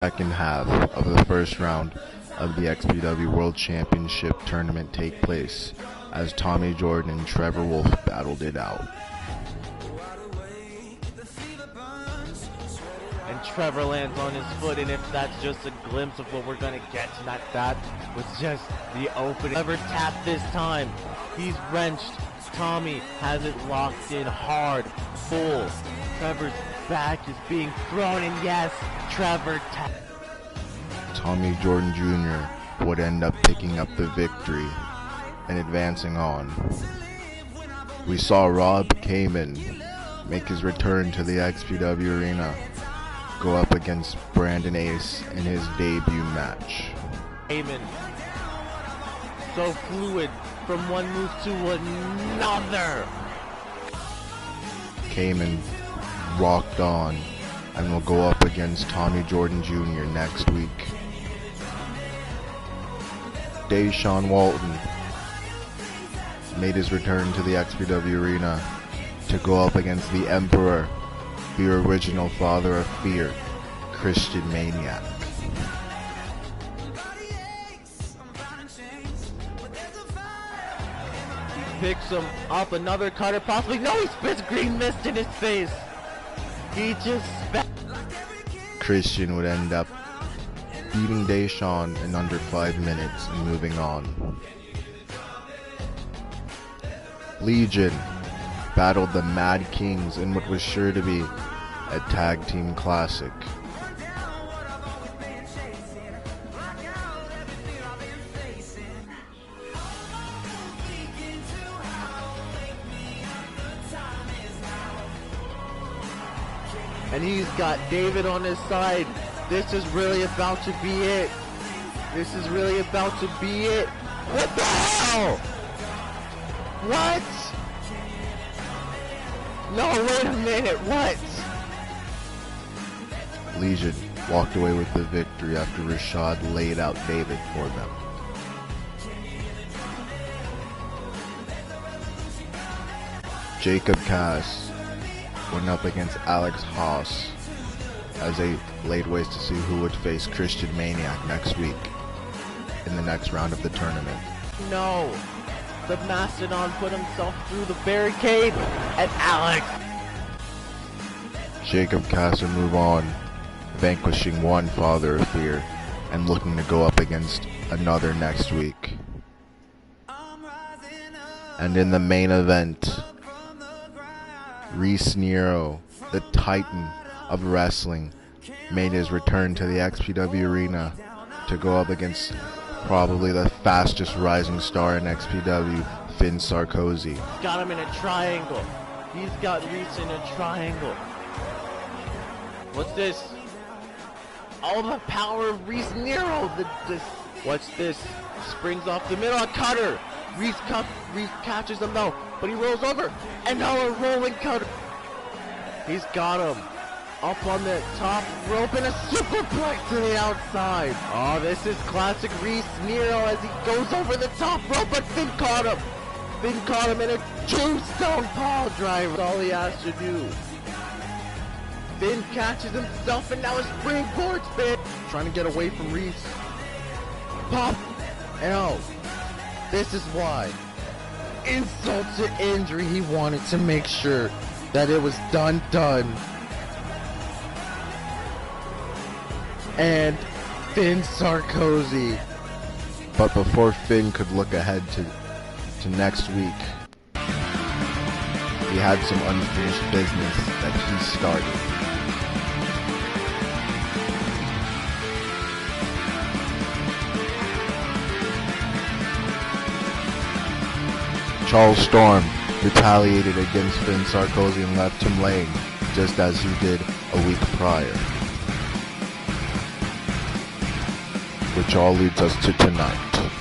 second half of the first round of the XPW World Championship tournament take place as Tommy Jordan and Trevor Wolf battled it out. And Trevor lands on his foot, and if that's just a glimpse of what we're gonna get tonight, that was just the opening. Trevor tapped this time. He's wrenched. Tommy has it locked in hard, full. Trevor's back is being thrown, and yes, Trevor tapped. Tommy Jordan Jr. would end up picking up the victory and advancing on. We saw Rob Kamen make his return to the XPW arena, go up against Brandon Ace in his debut match. Kamen, so fluid from one move to another. Kamen rocked on and will go up against Tommy Jordan Jr. next week. Deshaun Walton made his return to the XPW arena to go up against the Emperor, the original father of fear, Christian Maniac. He picks him up, another cutter possibly. No, he spits green mist in his face. He just spat. Christian would end up beating Deshaun in under 5 minutes and moving on. Legion battled the Mad Kings in what was sure to be a tag team classic. And he's got David on his side. This is really about to be it. This is really about to be it. What the hell? What? No, wait a minute, what? Legion walked away with the victory after Rashad laid out David for them. Jacob Cass went up against Alex Haas as they laid waste to see who would face Christian Maniac next week in the next round of the tournament. No, the Mastodon put himself through the barricade, and Alex. Jacob Cass would move on, vanquishing one father of fear and looking to go up against another next week. And in the main event, Reese Nero, the Titan of wrestling, made his return to the XPW arena to go up against probably the fastest rising star in XPW, Finn Sarkozy. Got him in a triangle. He's got Reese in a triangle. What's this? All the power of Reese Nero. What's this? Springs off the middle, a cutter. Reese catches him though, but he rolls over, and now a rolling cutter. He's got him up on the top rope and a superplex to the outside. Oh, this is classic Reese Nero as he goes over the top rope, but Finn caught him. Finn caught him in a tombstone pile driver. That's all he has to do. Finn catches himself, and now a springboard spin. Trying to get away from Reese. Pop. L. This is why. Insult to injury, he wanted to make sure that it was done. And Finn Sarkozy. But before Finn could look ahead to next week, he had some unfinished business that he started. Charles Storm retaliated against Finn Sarkozy and left him laying, just as he did a week prior. Which all leads us to tonight.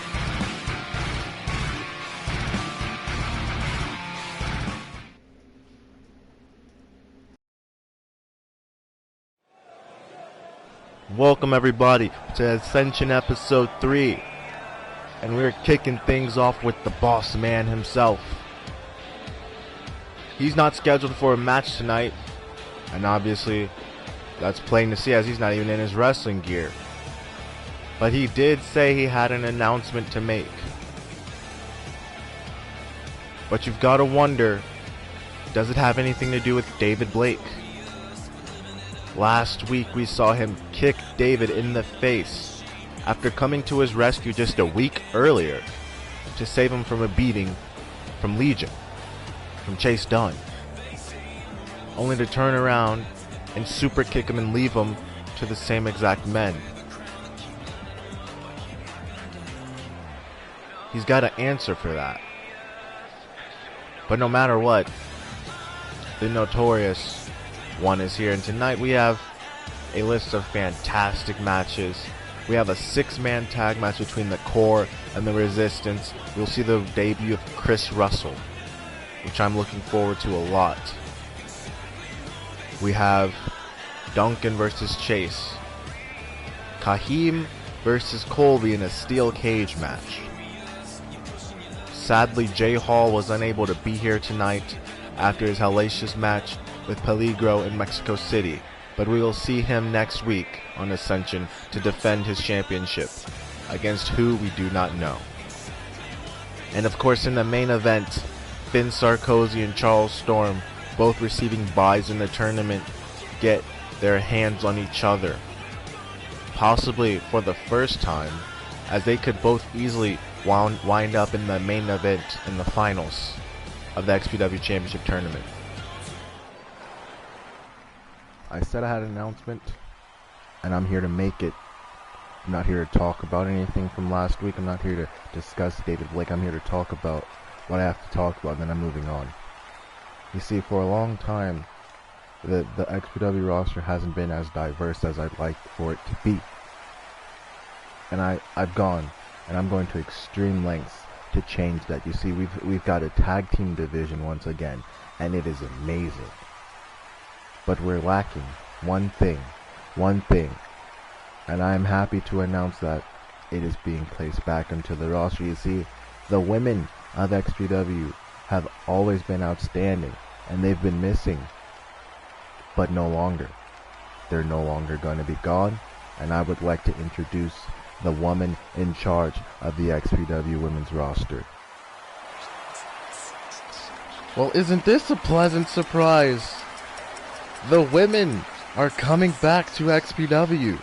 Welcome everybody to Ascension episode 3. And we're kicking things off with the boss man himself. He's not scheduled for a match tonight, and obviously That's plain to see, as he's not even in his wrestling gear. But he did say he had an announcement to make. But you've got to wonder, does it have anything to do with David Blake? Last week we saw him kick David in the face after coming to his rescue just a week earlier to save him from a beating from Legion, from Chase Dunn, only to turn around and super kick him and leave him to the same exact men. He's got to answer for that. But no matter what, the Notorious One is here, and tonight we have a list of fantastic matches. We have a 6-man tag match between the Core and the Resistance. We'll see the debut of Chris Russell, which I'm looking forward to a lot. We have Duncan versus Chase, Kahim versus Colby in a steel cage match. Sadly, Jay Hall was unable to be here tonight after his hellacious match with Peligro in Mexico City, but we will see him next week on Ascension to defend his championship, against who we do not know. And of course, in the main event, Finn Sarkozy and Charles Storm, both receiving buys in the tournament, get their hands on each other, possibly for the first time, as they could both easily wind up in the main event in the finals of the XPW Championship Tournament. I said I had an announcement, and I'm here to make it. I'm not here to talk about anything from last week. I'm not here to discuss David Blake. I'm here to talk about what I have to talk about, and then I'm moving on. You see, for a long time, the XPW roster hasn't been as diverse as I'd like for it to be. And I've gone, and I'm going to extreme lengths to change that. You see, we've got a tag team division once again, and it is amazing. But we're lacking one thing, and I'm happy to announce that it is being placed back into the roster. You see, the women of XPW have always been outstanding, and they've been missing, but no longer. They're no longer going to be gone, and I would like to introduce the woman in charge of the XPW women's roster. Well, isn't this a pleasant surprise? The women are coming back to XPW.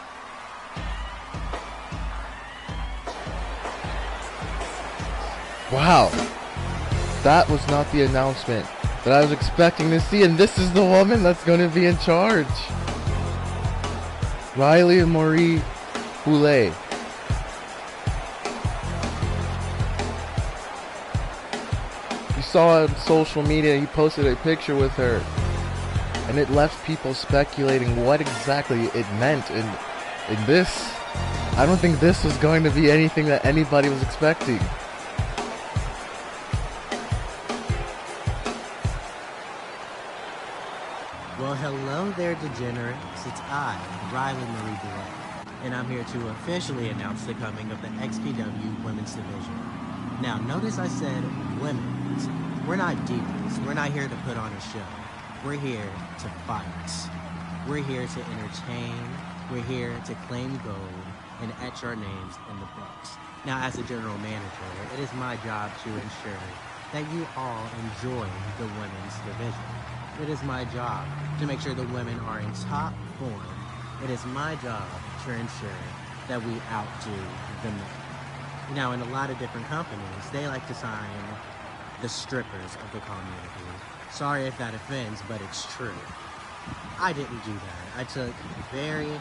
Wow, that was not the announcement that I was expecting to see, and this is the woman that's going to be in charge. Riley and Marie Boulay. You saw on social media, he posted a picture with her, and it left people speculating what exactly it meant. In this, I don't think this was going to be anything that anybody was expecting. Well, hello there, degenerates. It's I, Riley Marie Boulay, and I'm here to officially announce the coming of the XPW Women's Division. Now, notice I said women's. We're not divas. We're not here to put on a show. We're here to fight. We're here to entertain. We're here to claim gold and etch our names in the books. Now, as a general manager, it is my job to ensure that you all enjoy the women's division. It is my job to make sure the women are in top form. It is my job to ensure that we outdo the men. Now, in a lot of different companies, they like to sign the strippers of the community. Sorry if that offends, but it's true. I didn't do that. I took very,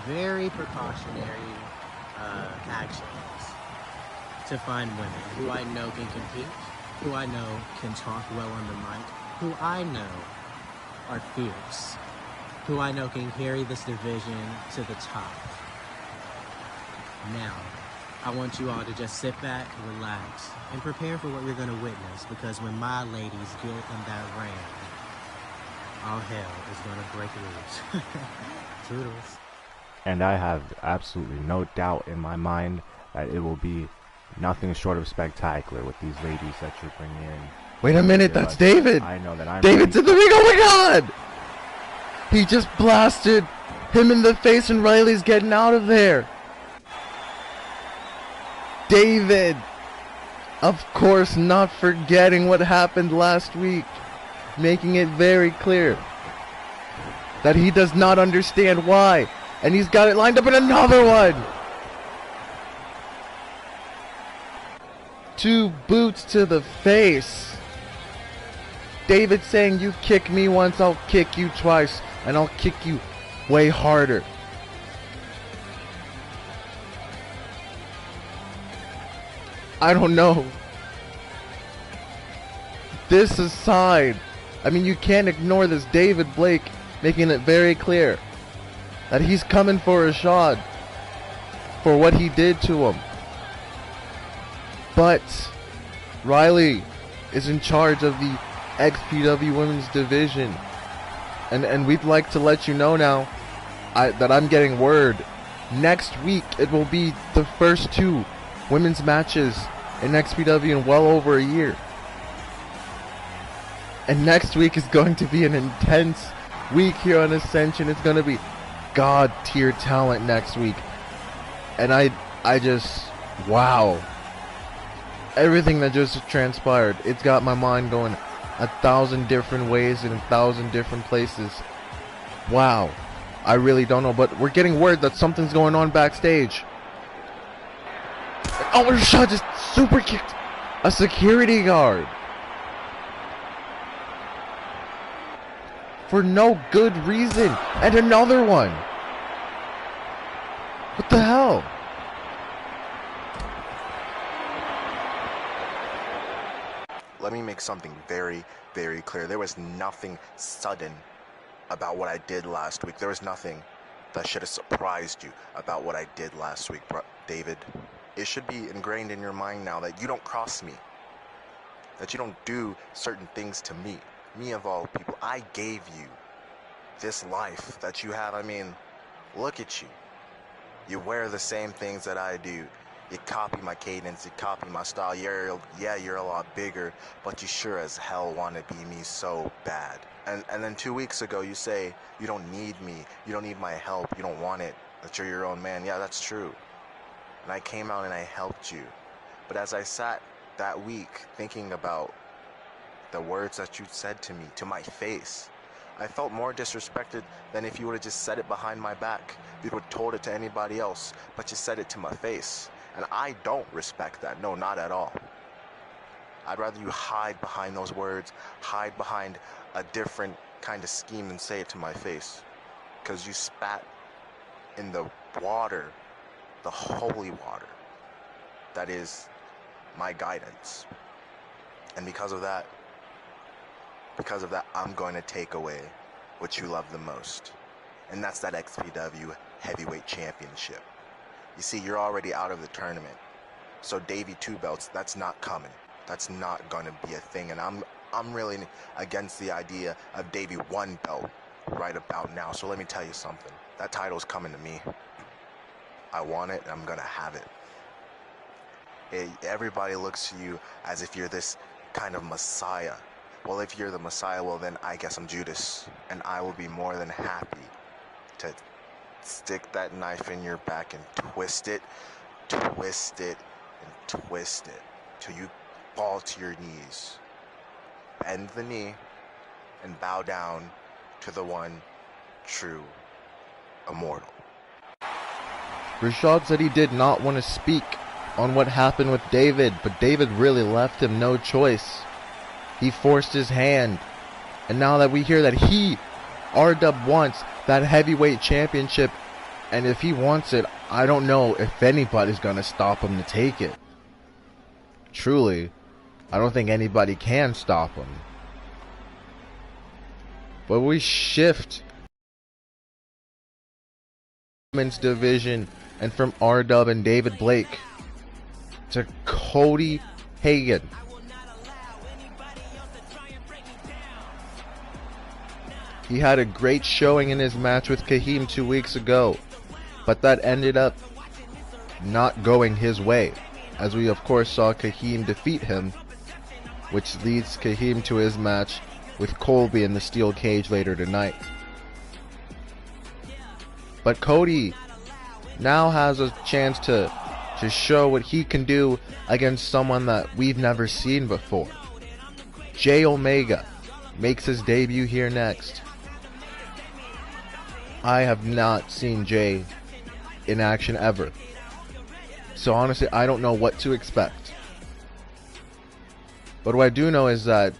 very precautionary actions to find women who I know can compete, who I know can talk well on the mic, who I know are fierce, who I know can carry this division to the top. Now, I want you all to just sit back, relax, and prepare for what you're going to witness, because when my ladies get in that ring, all hell is going to break loose. Toodles. And I have absolutely no doubt in my mind that it will be nothing short of spectacular with these ladies that you're bringing in. Wait a minute, that's David! I know that I'm David's in the ring, oh my god! He just blasted him in the face and Riley's getting out of there. David, of course, not forgetting what happened last week, making it very clear that he does not understand why. And he's got it lined up in another one. 2 boots to the face. David saying, you kick me once, I'll kick you twice, and I'll kick you way harder. I don't know. This aside, I mean, you can't ignore this David Blake making it very clear that he's coming for a shot for what he did to him. But Riley is in charge of the XPW Women's Division. And we'd like to let you know now that I'm getting word. Next week it will be the first 2 women's matches in XPW in well over a year. And next week is going to be an intense week here on Ascension. It's going to be God tier talent next week. And I just, wow. Everything that just transpired, it's got my mind going 1,000 different ways in 1,000 different places. Wow. I really don't know, but we're getting word that something's going on backstage. Oh, Rashad just super kicked a security guard. For no good reason. And another one. What the hell? Let me make something very, very clear. There was nothing sudden about what I did last week. There was nothing that should have surprised you about what I did last week, David. It should be ingrained in your mind now that you don't cross me. That you don't do certain things to me. Me of all people. I gave you this life that you have. I mean, look at you. You wear the same things that I do. You copy my cadence, you copy my style. You're a lot bigger, but you sure as hell want to be me so bad. And then 2 weeks ago you say you don't need me, you don't need my help, you don't want it, that you're your own man. Yeah, that's true. And I came out and I helped you. But as I sat that week thinking about the words that you said to me, to my face, I felt more disrespected than if you would have just said it behind my back. If you would have told it to anybody else, but you said it to my face. And I don't respect that. No, not at all. I'd rather you hide behind those words, hide behind a different kind of scheme than say it to my face. Because you spat in the water, the holy water, that is my guidance. And because of that, I'm going to take away what you love the most. And that's that XPW Heavyweight Championship. You see, you're already out of the tournament. So Davey 2 belts, that's not coming. That's not going to be a thing. And I'm really against the idea of Davey 1 belt right about now. So let me tell you something. That title's coming to me. I want it, and I'm going to have it. Everybody looks to you as if you're this kind of messiah. Well, if you're the messiah, well, then I guess I'm Judas. And I will be more than happy to stick that knife in your back and twist it, and twist it till you fall to your knees. Bend the knee and bow down to the one true immortal. Rashad said he did not want to speak on what happened with David, but David really left him no choice. He forced his hand, and now that we hear that R-Dub wants that heavyweight championship, and if he wants it, I don't know if anybody's gonna stop him to take it. Truly, I don't think anybody can stop him. But we shift women's division, and from R-Dub and David Blake to Cody Hagan. He had a great showing in his match with Kahim 2 weeks ago, but that ended up not going his way, as we of course saw Kahim defeat him, which leads Kahim to his match with Colby in the steel cage later tonight. But Cody now has a chance to show what he can do against someone that we've never seen before. Jay Omega makes his debut here next. I have not seen Jay in action ever. So honestly, I don't know what to expect. But what I do know is that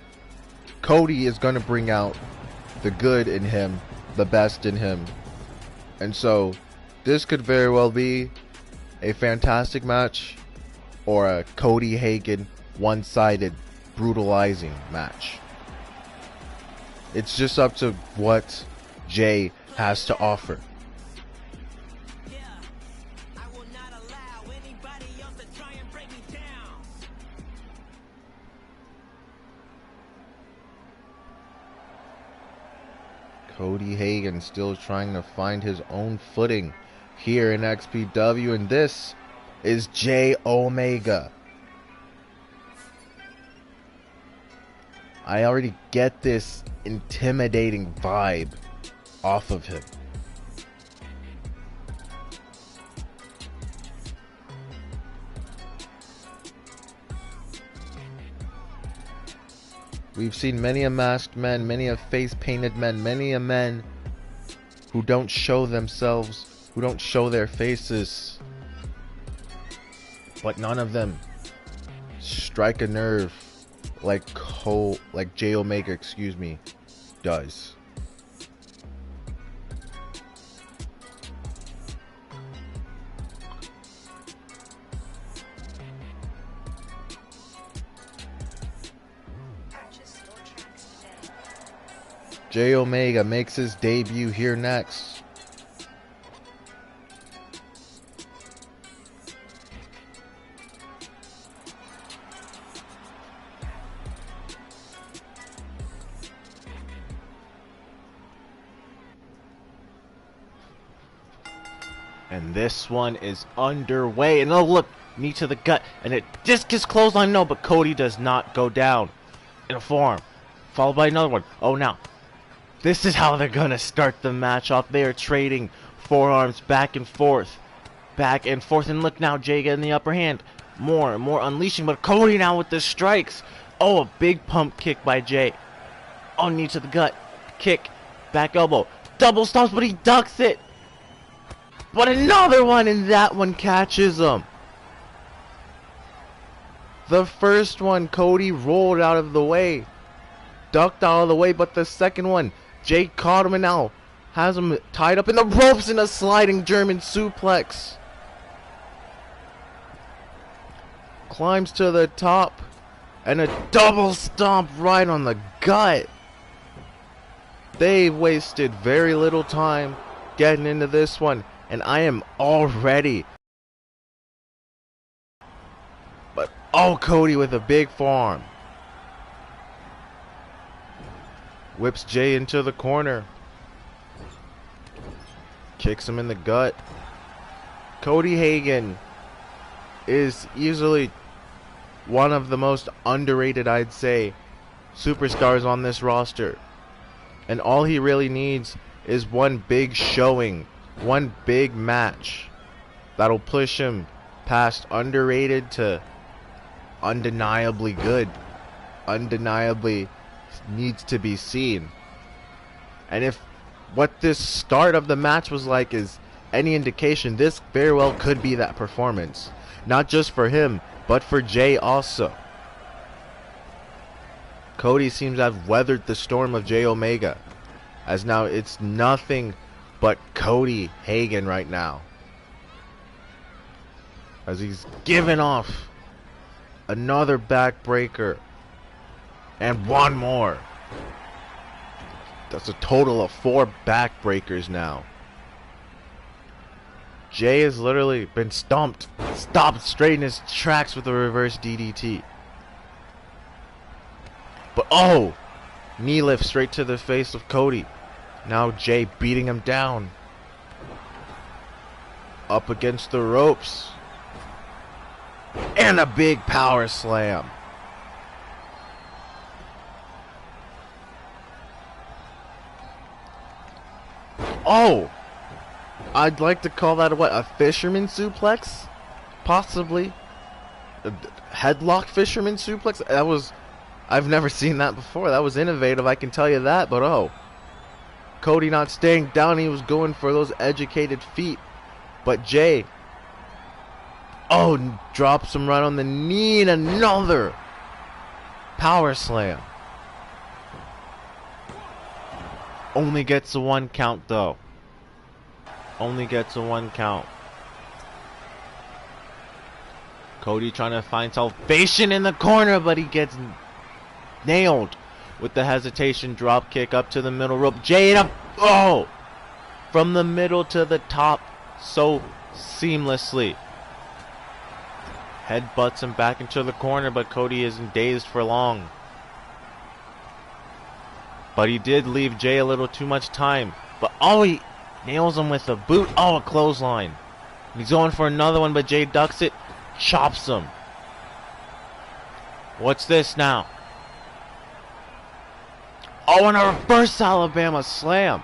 Cody is going to bring out the good in him, the best in him. And so this could very well be a fantastic match or a Cody Hagen one-sided brutalizing match. It's just up to what Jay has to offer. Cody Hagen still trying to find his own footing here in XPW, and this is Jay Omega. I already get this intimidating vibe off of him. We've seen many a masked men, many a face-painted men, many a men who don't show themselves, who don't show their faces. But none of them strike a nerve like Jay Omega, does. Jay Omega makes his debut here next. And this one is underway. And oh look, knee to the gut. And it discus clothesline, no, but Cody does not go down in a forearm. Followed by another one. Oh, now. This is how they're going to start the match off. They are trading forearms back and forth. Back and forth. And look now, Jay getting the upper hand. More and more unleashing. But Cody now with the strikes. Oh, a big pump kick by Jay. Oh, knee to the gut. Kick. Back elbow. Double stomps, but he ducks it. But another one, and that one catches him. The first one, Cody rolled out of the way. Ducked out of the way, but the second one, Jay caught him and now has him tied up in the ropes in a sliding German suplex. Climbs to the top and a double stomp right on the gut. They wasted very little time getting into this one, and I am all ready. But oh, Cody with a big forearm. Whips Jay into the corner. Kicks him in the gut. Cody Hagen is easily one of the most underrated, I'd say, superstars on this roster. And all he really needs is one big showing, one big match that'll push him past underrated to undeniably good. Undeniably needs to be seen. And if what this start of the match was like is any indication, this very well could be that performance. Not just for him, but for Jay also. Cody seems to have weathered the storm of Jay Omega, as now it's nothing but Cody Hagen right now, as he's given off another backbreaker. And one more. That's a total of 4 backbreakers now. Jay has literally been stopped straight in his tracks with a reverse DDT. But oh, knee lift straight to the face of Cody. Now Jay beating him down. Up against the ropes. And a big power slam. Oh, I'd like to call that what, a fisherman suplex? Possibly. A headlock fisherman suplex? I've never seen that before. That was innovative, I can tell you that, but oh. Cody not staying down, he was going for those educated feet. But Jay, oh, drops him right on the knee, and another power slam. Only gets a 1 count though. Only gets a 1 count. Cody trying to find salvation in the corner, but he gets nailed with the hesitation drop kick up to the middle rope. Jay up, oh, from the middle to the top so seamlessly. Headbutts him back into the corner, but Cody isn't dazed for long. But he did leave Jay a little too much time. But oh, he nails him with a boot. Oh, a clothesline. He's going for another one, but Jay ducks it, chops him. What's this now? Oh, and a reverse Alabama slam.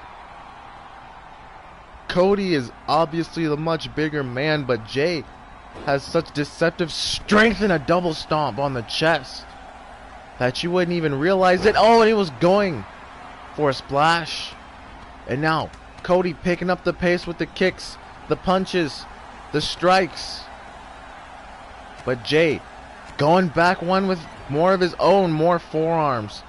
Cody is obviously the much bigger man, but Jay has such deceptive strength and a double stomp on the chest that you wouldn't even realize it. Oh, and he was going for a splash. And now Cody picking up the pace with the kicks, the punches, the strikes. But Jay going back one with more of his own, more forearms.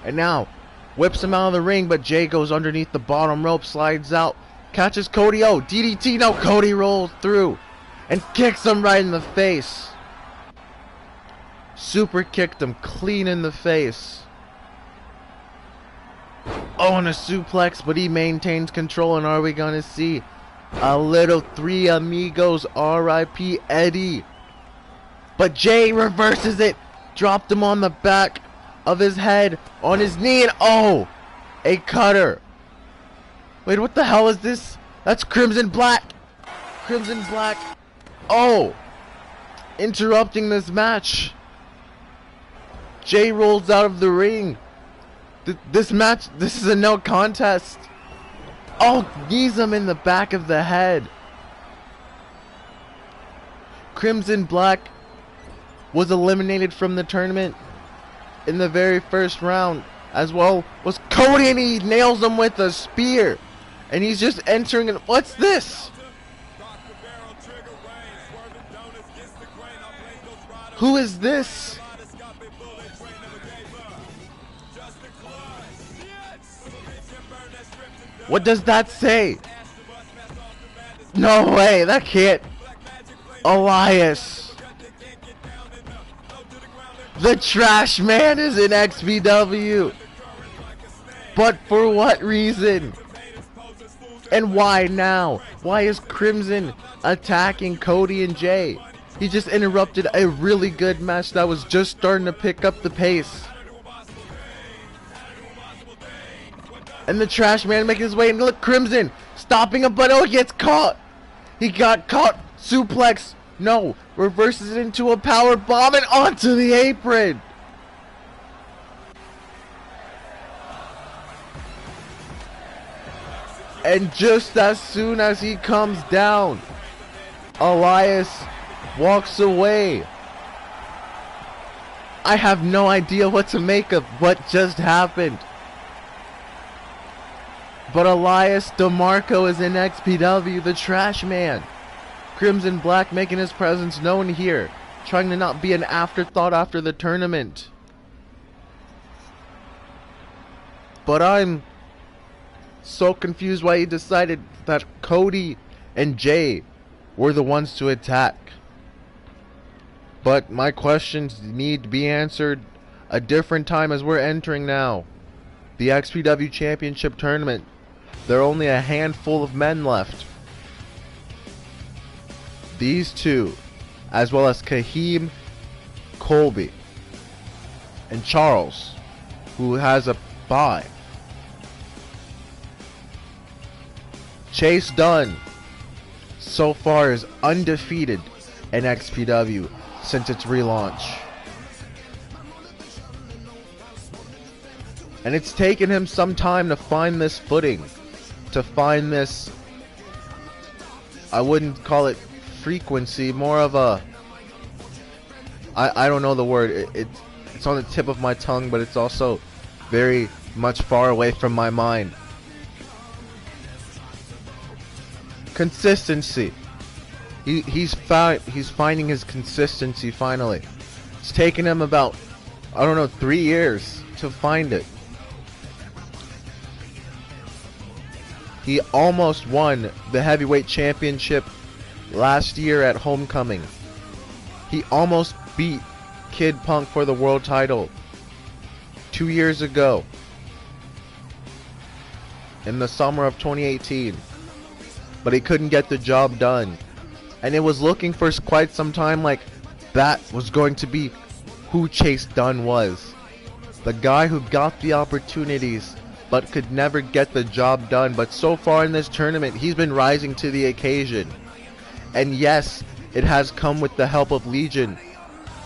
And now whips him out of the ring, but Jay goes underneath the bottom rope, slides out, catches Cody. Oh, DDT. No, Cody rolls through and kicks him right in the face. Super kicked him clean in the face. Oh, and a suplex, but he maintains control. And are we going to see a little Three Amigos R.I.P. Eddie? But Jay reverses it, dropped him on the back of his head, on his knee, and oh, a cutter. Wait, what the hell is this? That's Crimson Black. Crimson Black. Oh, interrupting this match. Jay rolls out of the ring. This match, this is a no contest. Oh, knees him in the back of the head. Crimson Black was eliminated from the tournament in the very first round, as well was Cody, and he nails him with a spear. And he's just entering, and what's this? Who is this? What does that say? No way, that can't. Elias. The Trash Man is in XPW. But for what reason? And why now? Why is Crimson attacking Cody and Jay? He just interrupted a really good match that was just starting to pick up the pace. And the Trash Man making his way, and look, Crimson stopping him, but oh, he gets caught. He got caught. Suplex. No. Reverses it into a power bomb and onto the apron. And just as soon as he comes down, Elias walks away. I have no idea what to make of what just happened. But Elias DeMarco is in XPW, the Trash Man. Crimson Black making his presence known here, trying to not be an afterthought after the tournament. But I'm so confused why he decided that Cody and Jay were the ones to attack. But my questions need to be answered a different time, as we're entering now the XPW Championship Tournament. There are only a handful of men left. These two, as well as Kaheem, Colby, and Charles, who has a bye. Chase Dunn so far is undefeated in XPW since its relaunch. And it's taken him some time to find this footing, to find this I wouldn't call it frequency, more of a, I don't know the word. It's on the tip of my tongue, but it's also very much far away from my mind. Consistency. He's finding his consistency finally. It's taken him about, I don't know, 3 years to find it. He almost won the heavyweight championship last year at Homecoming. He almost beat Kid Punk for the world title 2 years ago in the summer of 2018. But he couldn't get the job done. And it was looking for quite some time like that was going to be who Chase Dunn was. The guy who got the opportunities but could never get the job done. But so far in this tournament, he's been rising to the occasion. And yes, it has come with the help of Legion.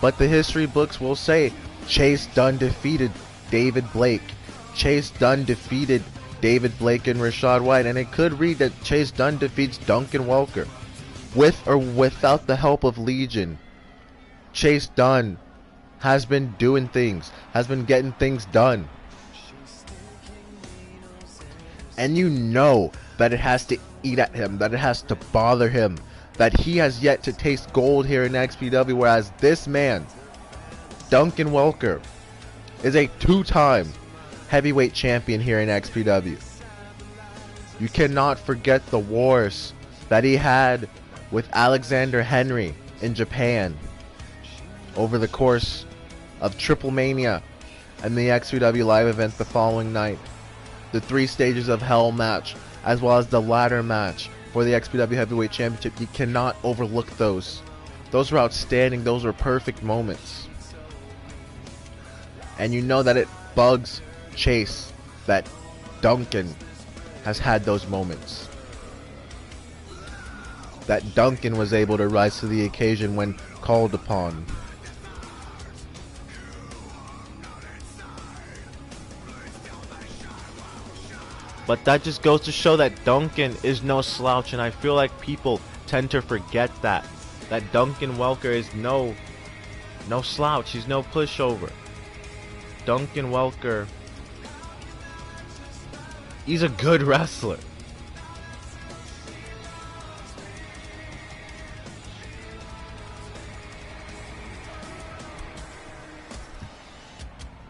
But the history books will say Chase Dunn defeated David Blake. Chase Dunn defeated David Blake and Rashad White. And it could read that Chase Dunn defeats Duncan Welker. With or without the help of Legion, Chase Dunn has been doing things, has been getting things done. And you know that it has to eat at him, that it has to bother him, that he has yet to taste gold here in XPW, whereas this man, Duncan Welker, is a 2-time heavyweight champion here in XPW. You cannot forget the wars that he had with Alexander Henry in Japan over the course of Triple Mania and the XPW live event the following night. The 3 stages of Hell match, as well as the ladder match for the XPW Heavyweight Championship. You cannot overlook those. Those were outstanding. Those were perfect moments. And you know that it bugs Chase that Duncan has had those moments. That Duncan was able to rise to the occasion when called upon. But that just goes to show that Duncan is no slouch, and I feel like people tend to forget that. That Duncan Welker is no slouch, he's no pushover. Duncan Welker, he's a good wrestler.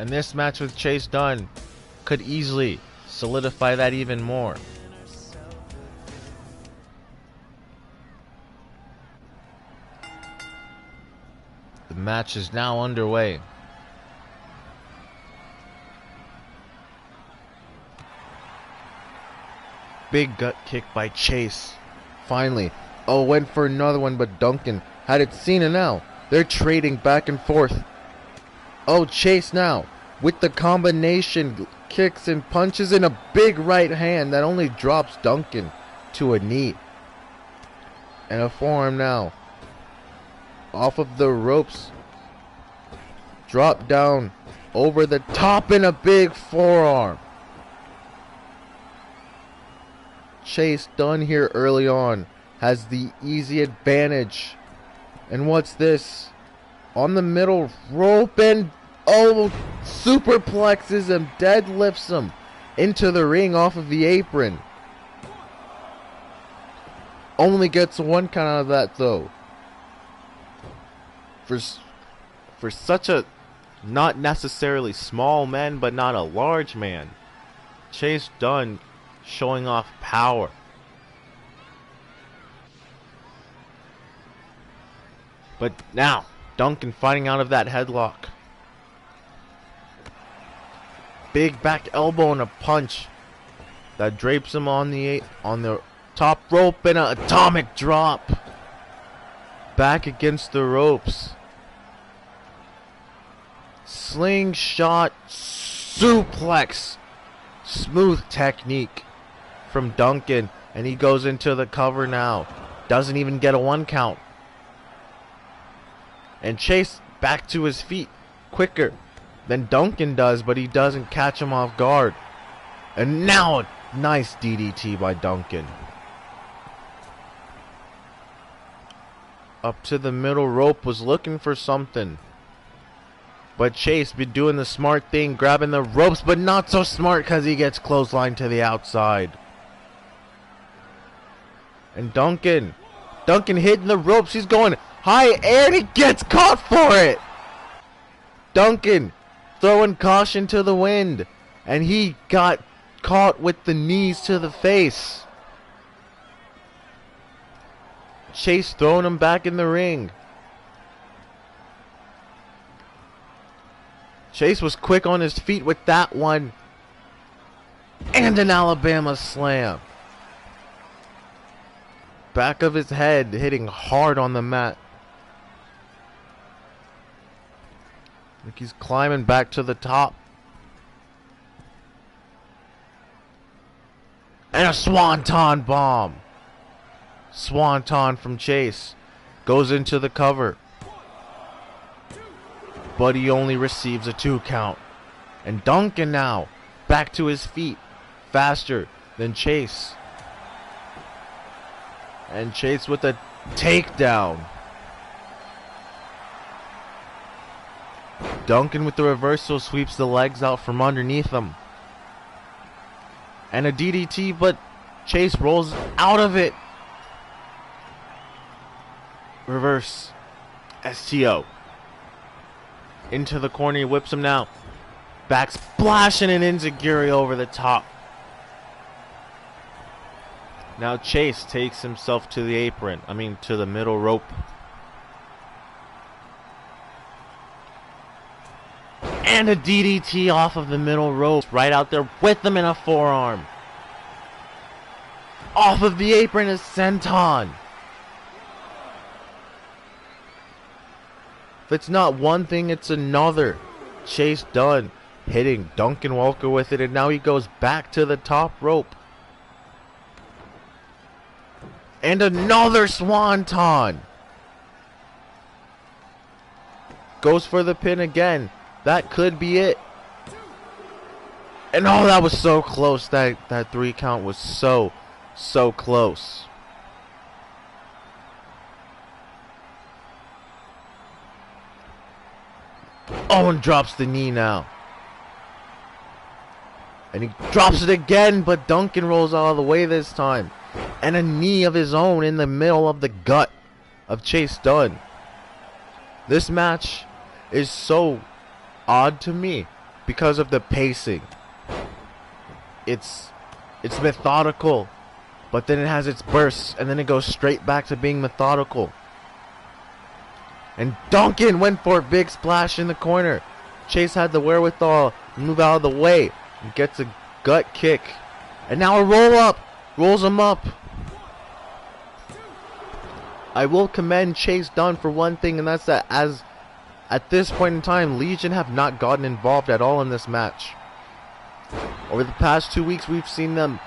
And this match with Chase Dunn could easily solidify that even more. The match is now underway. Big gut kick by Chase. Finally. Oh, went for another one, but Duncan had it seen, and now they're trading back and forth. Oh, Chase now with the combination kicks and punches in a big right hand that only drops Duncan to a knee. And a forearm now. Off of the ropes. Drop down over the top in a big forearm. Chase Dunn here early on has the easy advantage. And what's this? On the middle rope, and oh, superplexes him, deadlifts him into the ring off of the apron. Only gets 1 count out of that though. For such a not necessarily small man, but not a large man, Chase Dunn showing off power. But now Duncan fighting out of that headlock. Big back elbow and a punch that drapes him on the top rope, and an atomic drop. Back against the ropes. Slingshot suplex. Smooth technique from Duncan, and he goes into the cover now. Doesn't even get a 1 count. And Chase back to his feet quicker than Duncan does, but he doesn't catch him off guard. And now a nice DDT by Duncan. up to the middle rope, was looking for something. But Chase be doing the smart thing, grabbing the ropes, but not so smart because he gets clotheslined to the outside. And Duncan hitting the ropes. He's going high air and he gets caught for it. Duncan throwing caution to the wind. And he got caught with the knees to the face. Chase throwing him back in the ring. Chase was quick on his feet with that one. And an Alabama slam. Back of his head hitting hard on the mat. Like he's climbing back to the top. And a swanton bomb. Swanton from Chase. Goes into the cover. But he only receives a 2 count. And Duncan now back to his feet. Faster than Chase. And Chase with a takedown. Duncan with the reversal sweeps the legs out from underneath him. And a DDT, but Chase rolls out of it. Reverse STO. Into the corner, he whips him now. Back splash and an enziguri over the top. Now Chase takes himself to the apron. To the middle rope. And a DDT off of the middle rope. Right out there with him in a forearm. Off of the apron is senton. If it's not one thing, it's another. Chase done hitting Duncan Walker with it. And now he goes back to the top rope. And another swanton. Goes for the pin again. That could be it. And oh, that was so close. That 3 count was so close. Owen drops the knee now. And he drops it again, but Duncan rolls out of the way this time. And a knee of his own in the middle of the gut of Chase Dunn. This match is so odd to me because of the pacing. It's methodical, but then it has its bursts, and then it goes straight back to being methodical. And Duncan went for a big splash in the corner. Chase had the wherewithal to move out of the way and gets a gut kick. And now a roll up. Rolls him up. I will commend Chase Dunn for one thing, and that's that at this point in time, Legion have not gotten involved at all in this match. Over the past 2 weeks, we've seen them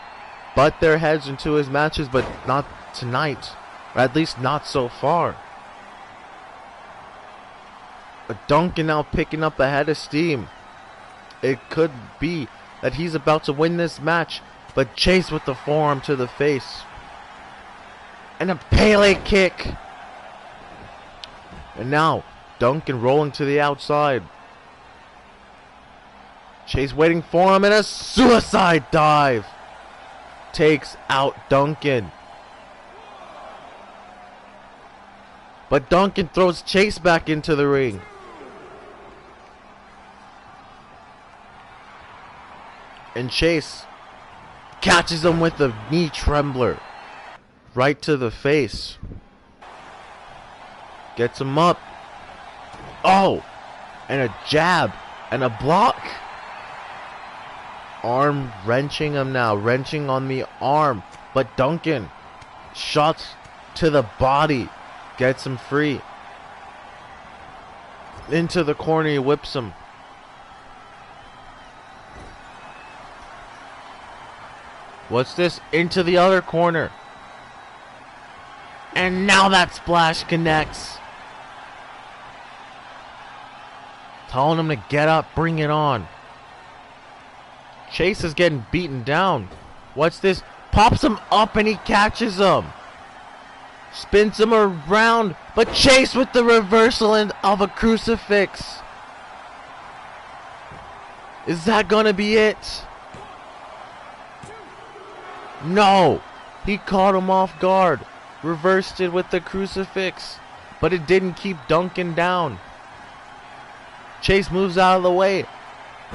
butt their heads into his matches, but not tonight. Or at least not so far. But Duncan now picking up a head of steam. It could be that he's about to win this match. But Chase with the forearm to the face. And a Pele kick. And now Duncan rolling to the outside. Chase waiting for him, and a suicide dive. Takes out Duncan. But Duncan throws Chase back into the ring. And Chase catches him with a knee trembler. Right to the face. Gets him up. Oh! And a jab. And a block. Arm wrenching him now. Wrenching on the arm. But Duncan. Shots to the body. Gets him free. Into the corner, he whips him. What's this? Into the other corner. And now that splash connects. Telling him to get up, bring it on. Chase is getting beaten down. What's this? Pops him up and he catches him. spins him around, but Chase with the reversal of a crucifix. Is that gonna be it? No! He caught him off guard. Reversed it with the crucifix, but it didn't keep Duncan down. Chase moves out of the way.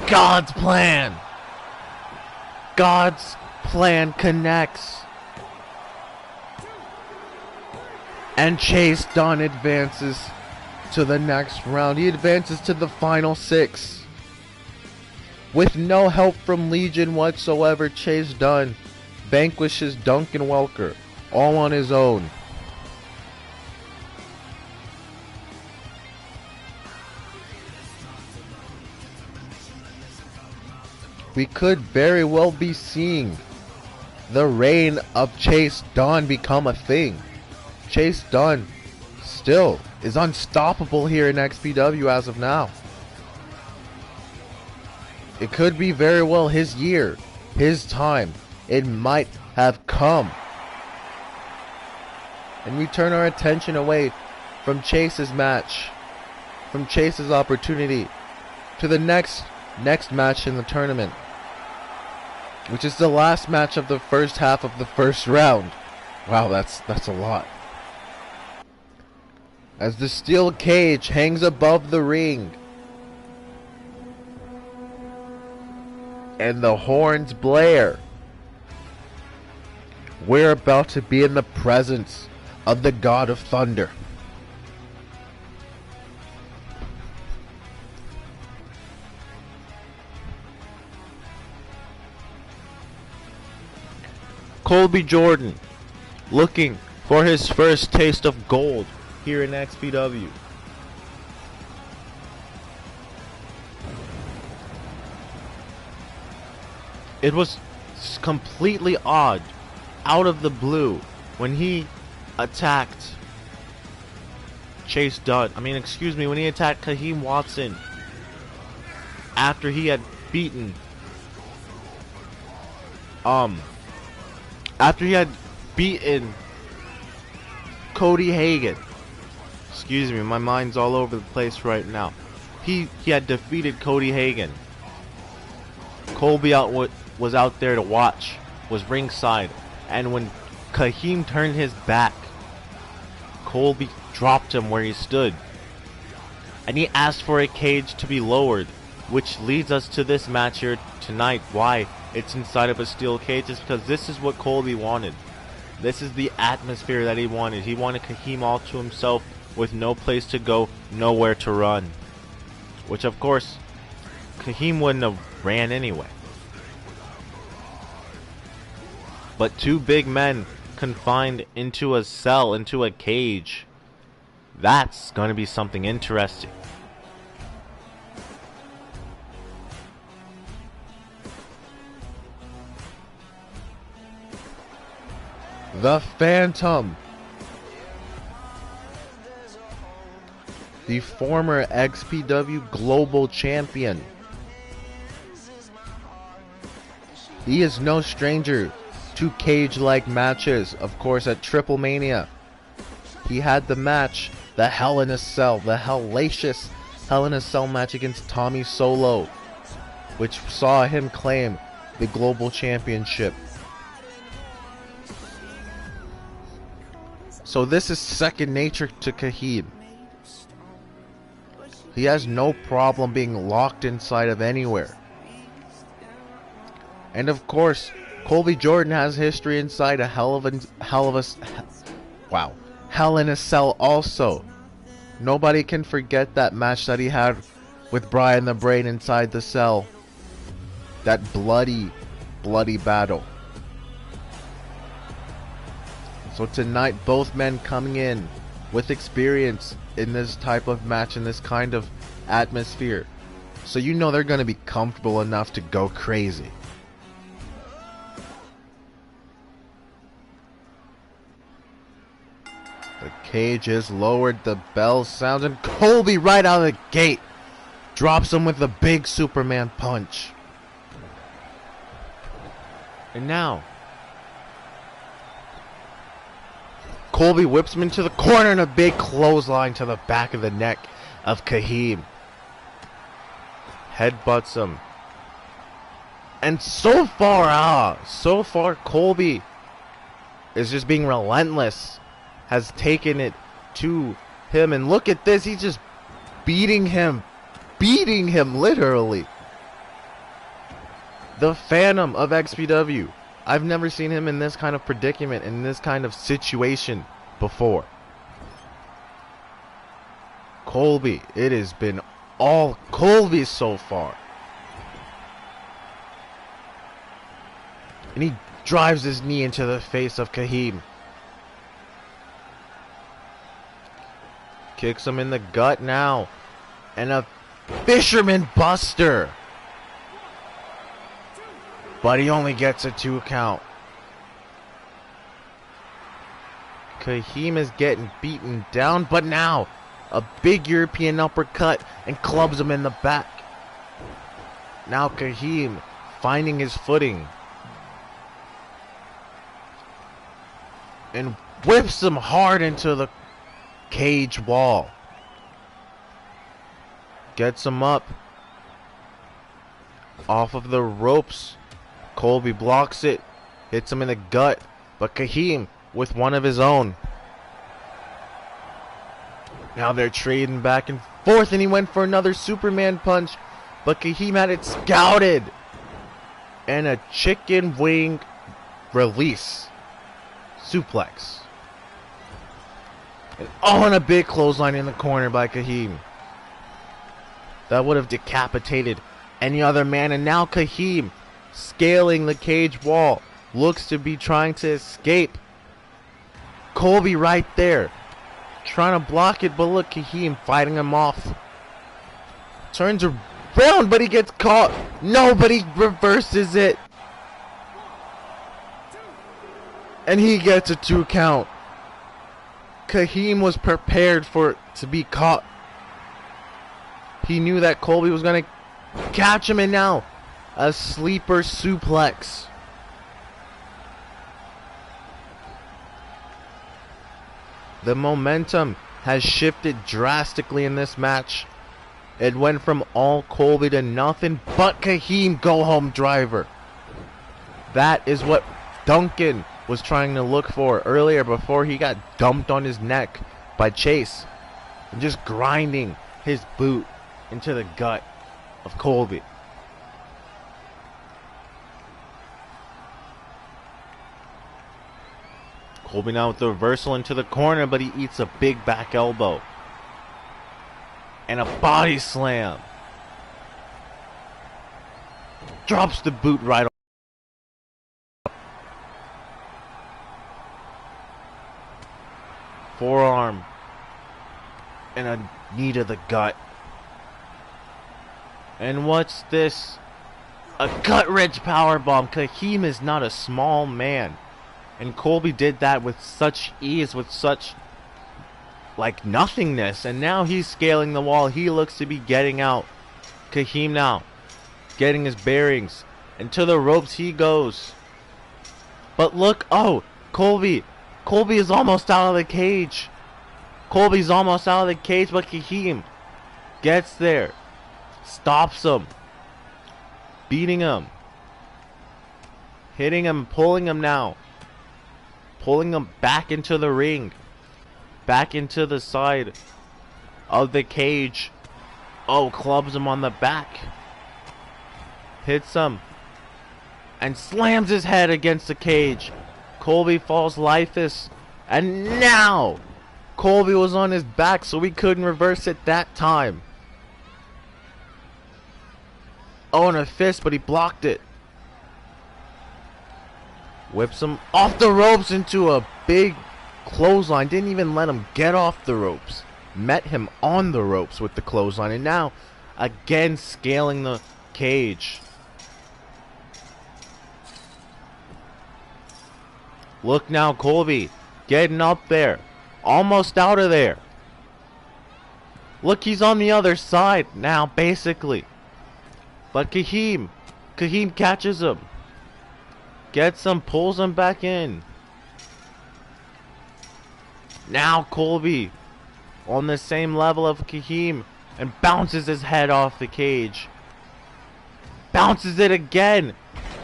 God's plan! God's plan connects. And Chase Dunn advances to the next round. He advances to the final 6. With no help from Legion whatsoever, Chase Dunn vanquishes Duncan Welker all on his own. We could very well be seeing the reign of Chase Dunn become a thing. Chase Dunn still is unstoppable here in XPW as of now. It could be very well his year, his time. It might have come. And we turn our attention away from Chase's match, from Chase's opportunity, to the next match in the tournament, which is the last match of the first half of the first round. Wow, that's a lot. As the steel cage hangs above the ring, and the horns blare, we're about to be in the presence of the God of Thunder. Colby Jordan looking for his first taste of gold here in XPW. It was completely odd, out of the blue, when he attacked Chase Dunn. when he attacked Kaheem Watson after he had beaten Cody Hagan. Excuse me, my mind's all over the place right now. He had defeated Cody Hagan. Colby was out there to watch, was ringside, and when Kaheem turned his back, Colby dropped him where he stood, and he asked for a cage to be lowered, which leads us to this match here tonight. Why it's inside of a steel cage is because this is what Colby wanted. This is the atmosphere that he wanted. He wanted Kaheem all to himself with no place to go, nowhere to run, which of course Kaheem wouldn't have ran anyway. But two big men confined into a cell, into a cage, that's going to be something interesting. The Phantom, the former XPW Global Champion. He is no stranger to cage-like matches. Of course, at Triple Mania, he had the match, the Hell in a Cell, the hellacious Hell in a Cell match against Tommy Solo, which saw him claim the Global Championship. So this is second nature to Kaheem. He has no problem being locked inside of anywhere. And of course, Colby Jordan has history inside a Hell in a Cell also. Nobody can forget that match that he had with Brian the Brain inside the cell. That bloody battle. So tonight, both men coming in with experience in this type of match, in this kind of atmosphere. So you know they're going to be comfortable enough to go crazy. The cage is lowered, the bell sounds, and Colby right out of the gate drops him with a big Superman punch. And now, Colby whips him into the corner and a big clothesline to the back of the neck of Kahim. Headbutts him. And so far, Colby is just being relentless. Has taken it to him. And look at this. He's just beating him. Beating him, literally. The Phantom of XPW. I've never seen him in this kind of predicament, in this kind of situation before. Colby, it has been all Colby so far. And he drives his knee into the face of Kahim. Kicks him in the gut now. And a Fisherman Buster. But he only gets a 2 count. Kahim is getting beaten down, but now a big European uppercut and clubs him in the back. Now Kahim finding his footing. And whips him hard into the cage wall. Gets him up. Off of the ropes. Colby blocks it. Hits him in the gut. But Kahim with one of his own. Now they're trading back and forth. And he went for another Superman punch. But Kahim had it scouted. And a chicken wing release. Suplex. And a big clothesline in the corner by Kahim. That would have decapitated any other man. And now Kahim, scaling the cage wall, looks to be trying to escape. Colby right there, trying to block it, but look, Kahim fighting him off. Turns around, but he gets caught. Nobody reverses it. And he gets a 2 count. Kahim was prepared for it to be caught. He knew that Colby was going to catch him, and now a sleeper suplex. The momentum has shifted drastically in this match. It went from all Colby to nothing but Kahim go home driver. That is what Duncan was trying to look for earlier before he got dumped on his neck by Chase. And just grinding his boot into the gut of Colby. Colby now with the reversal into the corner, but he eats a big back elbow. And a body slam. Drops the boot right on. Forearm. And a knee to the gut. And what's this? A gut-wrench powerbomb. Kahim is not a small man. And Colby did that with such ease, with such, like, nothingness. And now he's scaling the wall. He looks to be getting out. Kahim now getting his bearings. And to the ropes he goes. But look, oh, Colby. Colby is almost out of the cage. Colby's almost out of the cage, but Kahim gets there. Stops him. Beating him. Hitting him, pulling him now. Pulling him back into the ring. Back into the side of the cage. Oh, clubs him on the back. Hits him. And slams his head against the cage. Colby falls lifeless. And now Colby was on his back, so we couldn't reverse it that time. Oh, and a fist, but he blocked it. Whips him off the ropes into a big clothesline. Didn't even let him get off the ropes. Met him on the ropes with the clothesline. And now, again, scaling the cage. Look now, Colby getting up there. Almost out of there. Look, he's on the other side now, basically. But Kahim catches him. Gets him, pulls him back in. Now Colby on the same level of Kahim and bounces his head off the cage. Bounces it again,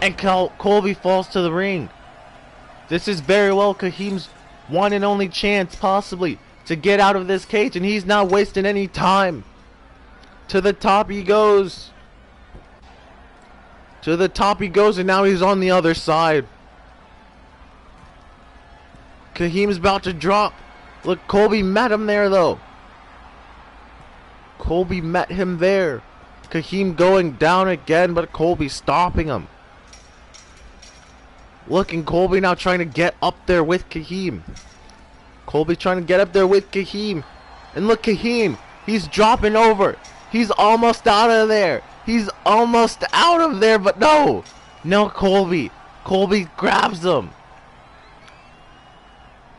and Colby falls to the ring. This is very well Kahim's one and only chance possibly to get out of this cage, and he's not wasting any time. To the top he goes. To the top he goes, and now he's on the other side. Kahim's about to drop. Look, Colby met him there though. Colby met him there. Kahim going down again, but Colby stopping him. Look, and Colby now trying to get up there with Kahim. Colby trying to get up there with Kahim. And look, Kahim, he's dropping over. He's almost out of there. He's almost out of there, but no. No, Colby. Colby grabs him.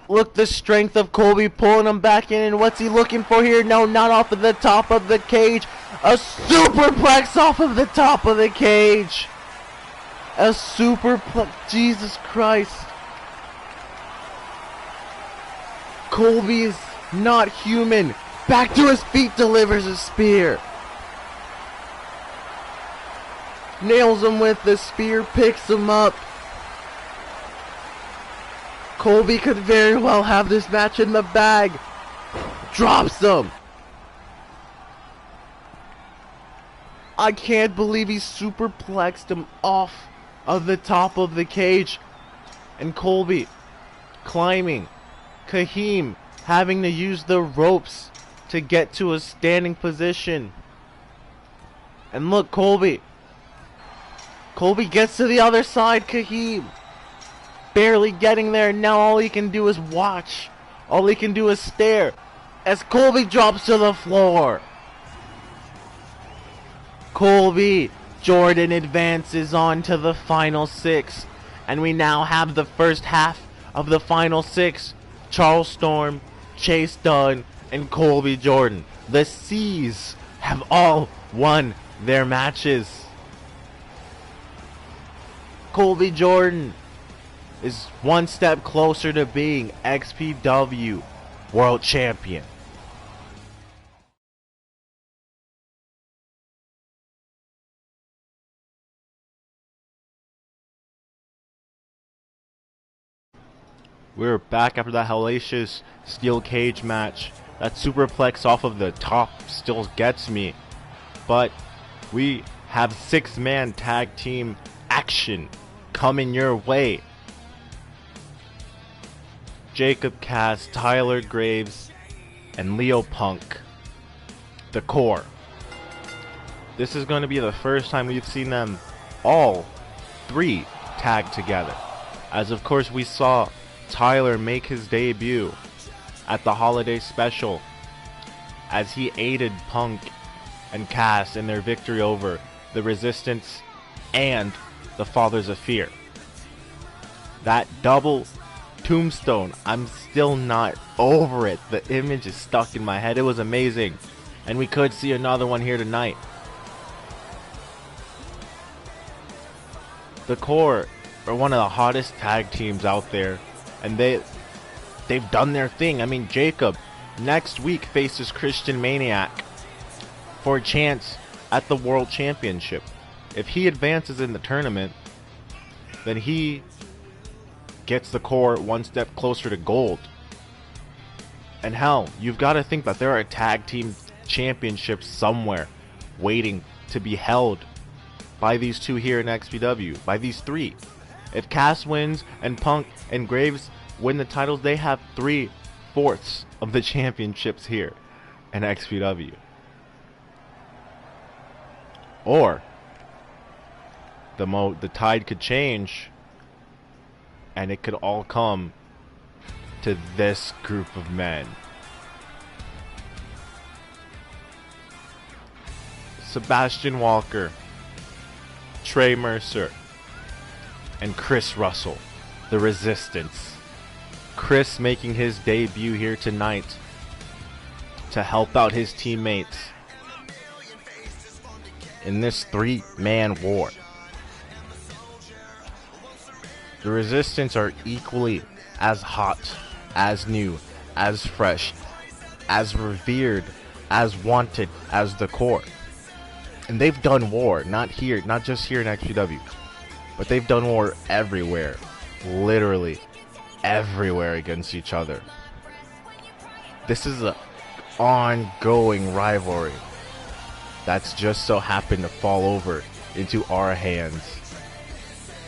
Look, the strength of Colby pulling him back in, and what's he looking for here? No, not off of the top of the cage. A superplex off of the top of the cage. A superplex. Jesus Christ. Colby is not human. Back to his feet, delivers a spear. Nails him with the spear, picks him up. Colby could very well have this match in the bag. Drops him. I can't believe he superplexed him off of the top of the cage. And Colby climbing. Kahim having to use the ropes to get to a standing position. And look, Colby. Colby gets to the other side. Kahim barely getting there. Now all he can do is watch. All he can do is stare as Colby drops to the floor. Colby Jordan advances on to the final six, and we now have the first half of the final six. Charles Storm, Chase Dunn, and Colby Jordan. The C's have all won their matches. Colby Jordan is one step closer to being XPW World Champion. We're back after that hellacious steel cage match. That superplex off of the top still gets me. But we have 6-man tag team action coming your way. Jacob Cass, Tyler Graves, and Leo Punk. The Core. This is going to be the first time we've seen them all three tag together. As of course we saw Tyler make his debut at the holiday special as he aided Punk and Cass in their victory over the Resistance and the Fathers of Fear. That double tombstone, I'm still not over it. The image is stuck in my head. It was amazing, and we could see another one here tonight. The Core are one of the hottest tag teams out there, and they've done their thing. I mean, Jacob next week faces Christian Maniac for a chance at the World Championship. If he advances in the tournament, then he gets the Core one step closer to gold. And hell, you've got to think that there are tag team championships somewhere waiting to be held by these two here in XPW, by these three. If Cass wins and Punk and Graves win the titles, they have 3/4 of the championships here in XPW. Or the tide could change, and it could all come to this group of men. Sebastian Walker, Trey Mercer, and Chris Russell, the Resistance. Chris making his debut here tonight to help out his teammates in this 3-man war. The Resistance are equally as hot, as new, as fresh, as revered, as wanted as the Core. And they've done war, not just here in XPW, but they've done war everywhere, literally everywhere against each other. This is an ongoing rivalry that's just so happened to fall over into our hands.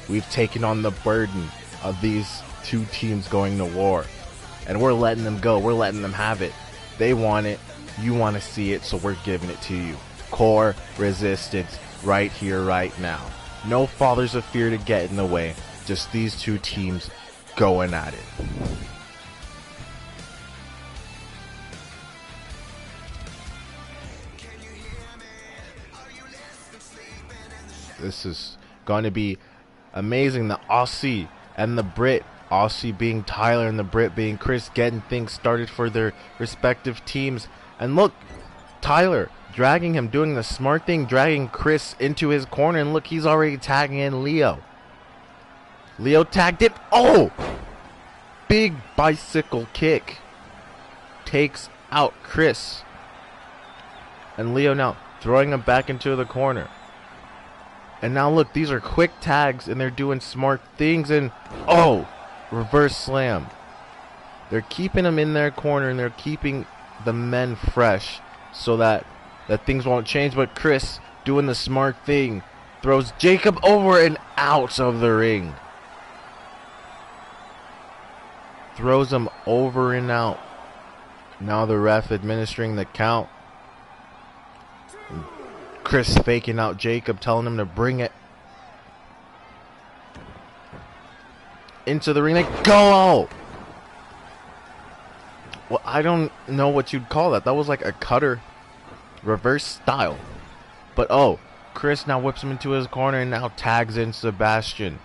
We've taken on the burden of these two teams going to war, and we're letting them go. We're letting them have it. They want it. You want to see it, so we're giving it to you. Core resistance right here, right now. No fathers of fear to get in the way. Just these two teams going at it. This is going to be amazing. The Aussie and the Brit, Aussie being Tyler and the Brit being Chris, getting things started for their respective teams. And look, Tyler dragging him, doing the smart thing, dragging Chris into his corner. And look, he's already tagging in Leo. Leo tagged it. Oh! Big bicycle kick. Takes out Chris. And Leo now throwing him back into the corner. And now look, these are quick tags and they're doing smart things. And oh, reverse slam. They're keeping him in their corner and they're keeping the men fresh so that things won't change. But Chris doing the smart thing, throws Jacob over and out of the ring. Throws him over and out. Now the ref administering the count. Chris faking out Jacob, telling him to bring it into the ring. They go! Well, I don't know what you'd call that. That was like a cutter reverse style. But oh, Chris now whips him into his corner and now tags in Sebastian.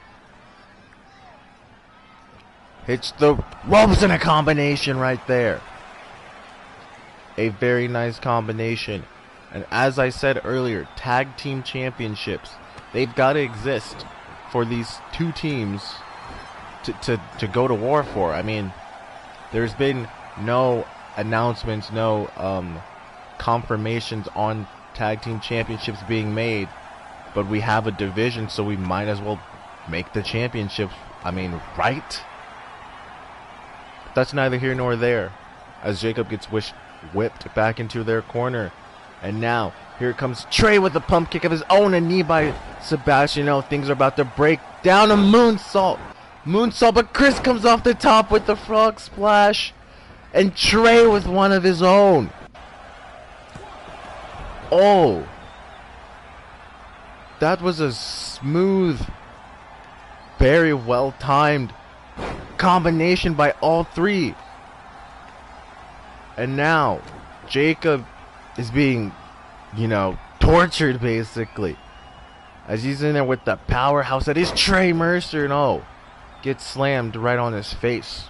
Hits the ropes in a combination right there. A very nice combination. And as I said earlier, tag team championships, they've got to exist for these two teams to go to war for. I mean, there's been no announcements, no confirmations on tag team championships being made, but we have a division, so we might as well make the championships. I mean, right? That's neither here nor there, as Jacob gets whipped back into their corner. And now, here comes Trey with a pump kick of his own, a knee by Sebastian. Oh, things are about to break down. A moonsault. Moonsault, but Chris comes off the top with the frog splash. And Trey with one of his own. Oh. That was a smooth, very well-timed combination by all three. And now, Jacob is being, tortured basically, as he's in there with the powerhouse that is Trey Mercer, and oh, gets slammed right on his face.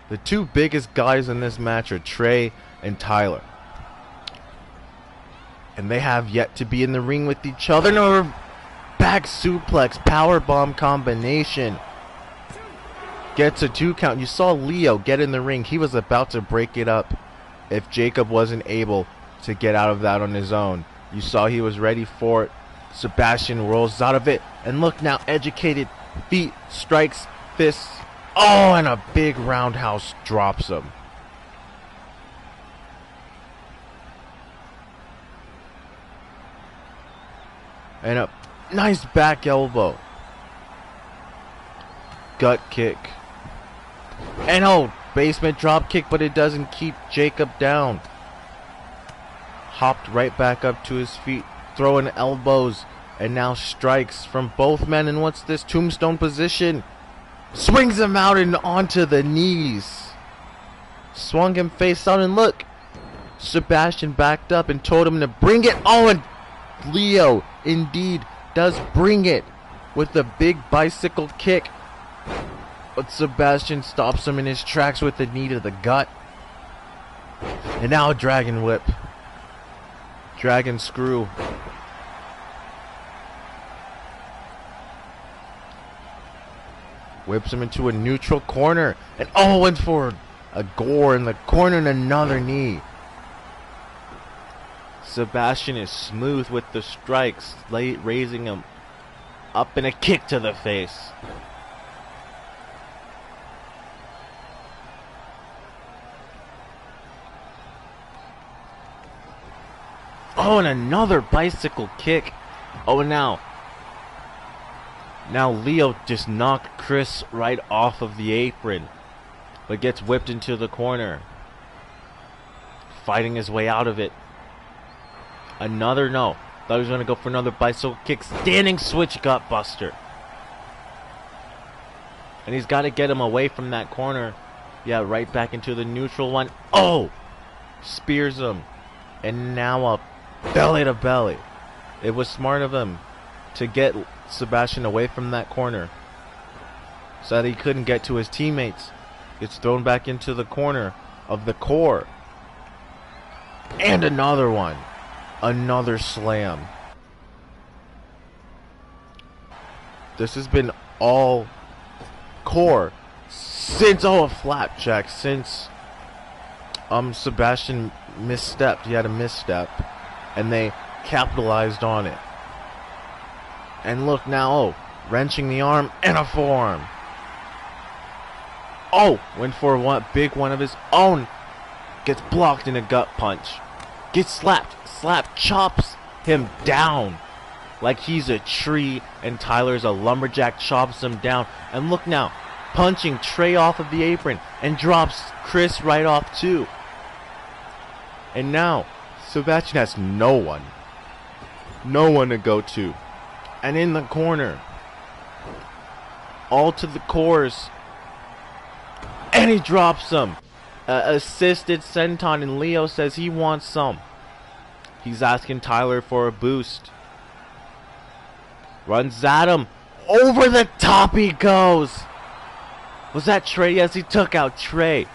The two biggest guys in this match are Trey and Tyler, and they have yet to be in the ring with each other. No, back suplex, powerbomb combination. Gets a 2 count. You saw Leo get in the ring. He was about to break it up if Jacob wasn't able to get out of that on his own. You saw he was ready for it. Sebastian rolls out of it. And look now, educated feet, strikes, fists. Oh, and a big roundhouse drops him. And a nice back elbow. Gut kick. And oh, basement drop kick, but it doesn't keep Jacob down. Hopped right back up to his feet, throwing elbows, and now strikes from both men. And what's this? Tombstone position. Swings him out and onto the knees. Swung him face out, and look, Sebastian backed up and told him to bring it. Oh, and Leo indeed does bring it with the big bicycle kick. But Sebastian stops him in his tracks with the knee to the gut. And now a dragon whip. Dragon screw. Whips him into a neutral corner. And went for a gore in the corner and another knee. Sebastian is smooth with the strikes, raising him up in a kick to the face. And another bicycle kick. Now Leo just knocked Chris right off of the apron, but gets whipped into the corner, fighting his way out of it. Thought he was going to go for another bicycle kick. Standing switch gutbuster. And he's got to get him away from that corner. Yeah, right back into the neutral one. Spears him. And now a belly to belly. It was smart of him to get Sebastian away from that corner so that he couldn't get to his teammates. Gets thrown back into the corner of the core. And another one. Another slam. This has been all core since a flapjack since Sebastian misstepped. He had a misstep and they capitalized on it. And look now, wrenching the arm and a forearm. Went for a big one of his own. Gets blocked in a gut punch. Gets slapped. Chops him down like he's a tree, and Tyler's a lumberjack, chops him down. And look now, punching Trey off of the apron and drops Chris right off too. And now Sebastian has no one to go to. And in the corner, all to the cores, and he drops him. Assisted senton, and Leo says he wants some. He's asking Tyler for a boost. Runs at him. Over the top he goes. Was that Trey? Yes, he took out Trey.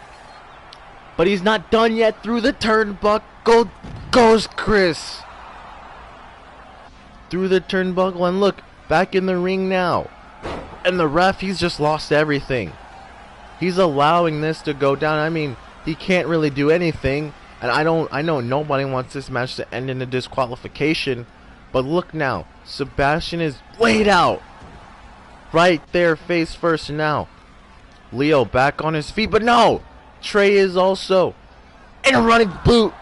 But he's not done yet. Through the turnbuckle goes Chris. Through the turnbuckle, and look, back in the ring now. And the ref, he's just lost everything. He's allowing this to go down. I mean, he can't really do anything. And I know nobody wants this match to end in a disqualification. But look now, Sebastian is laid out. Right there, face first now. Leo back on his feet, but no! Trey is also in a running boot.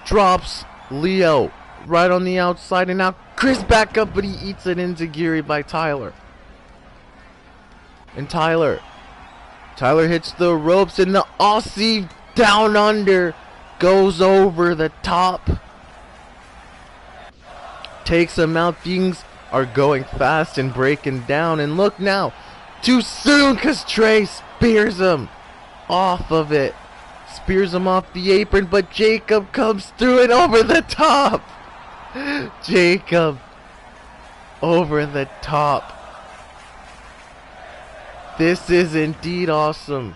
Drops Leo right on the outside, and now Chris back up, but he eats an enziguri by Tyler. And Tyler hits the ropes, and the Aussie down under goes over the top. Takes him out. Things are going fast and breaking down. And look now, too soon, because Trey spears him off of it. Spears him off the apron, but Jacob comes through and over the top. Jacob over the top. This is indeed awesome.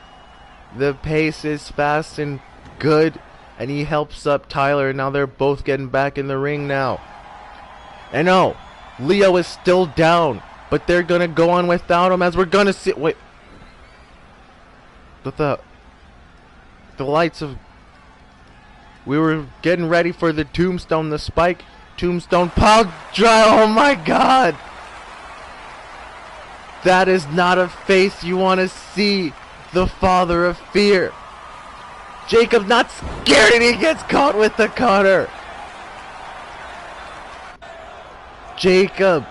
The pace is fast and good, and he helps up Tyler. Now they're both getting back in the ring now. And no, Leo is still down, but they're gonna go on without him, as we're gonna see. Wait, but the lights of. We were getting ready for the tombstone, the spike tombstone pile drive. Oh my God! That is not a face you want to see. The father of fear. Jacob's not scared, and he gets caught with the cutter. Jacob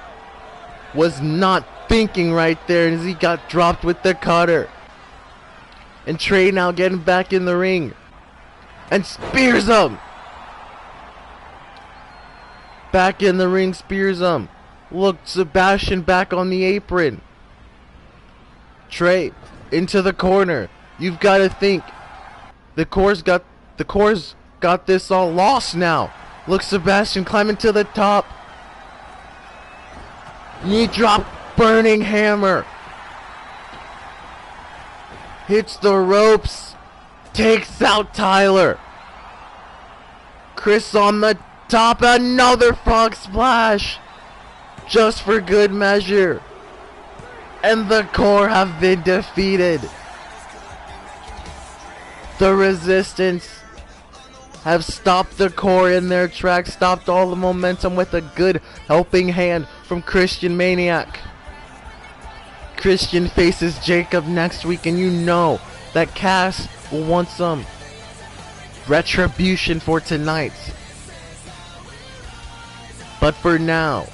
was not thinking right there as he got dropped with the cutter. And Trey now getting back in the ring and spears him. Back in the ring, spears him. Look, Sebastian back on the apron. Trey into the corner. You've got to think the core's got this all lost now. Look, Sebastian climbing to the top. Knee drop, burning hammer. Hits the ropes. Takes out Tyler. Chris on the top. Another frog splash. Just for good measure. And the core have been defeated. The Resistance have stopped the core in their tracks, stopped all the momentum with a good helping hand from Christian Maniac. Christian faces Jacob next week, and you know that Cass will want some retribution for tonight. But for now,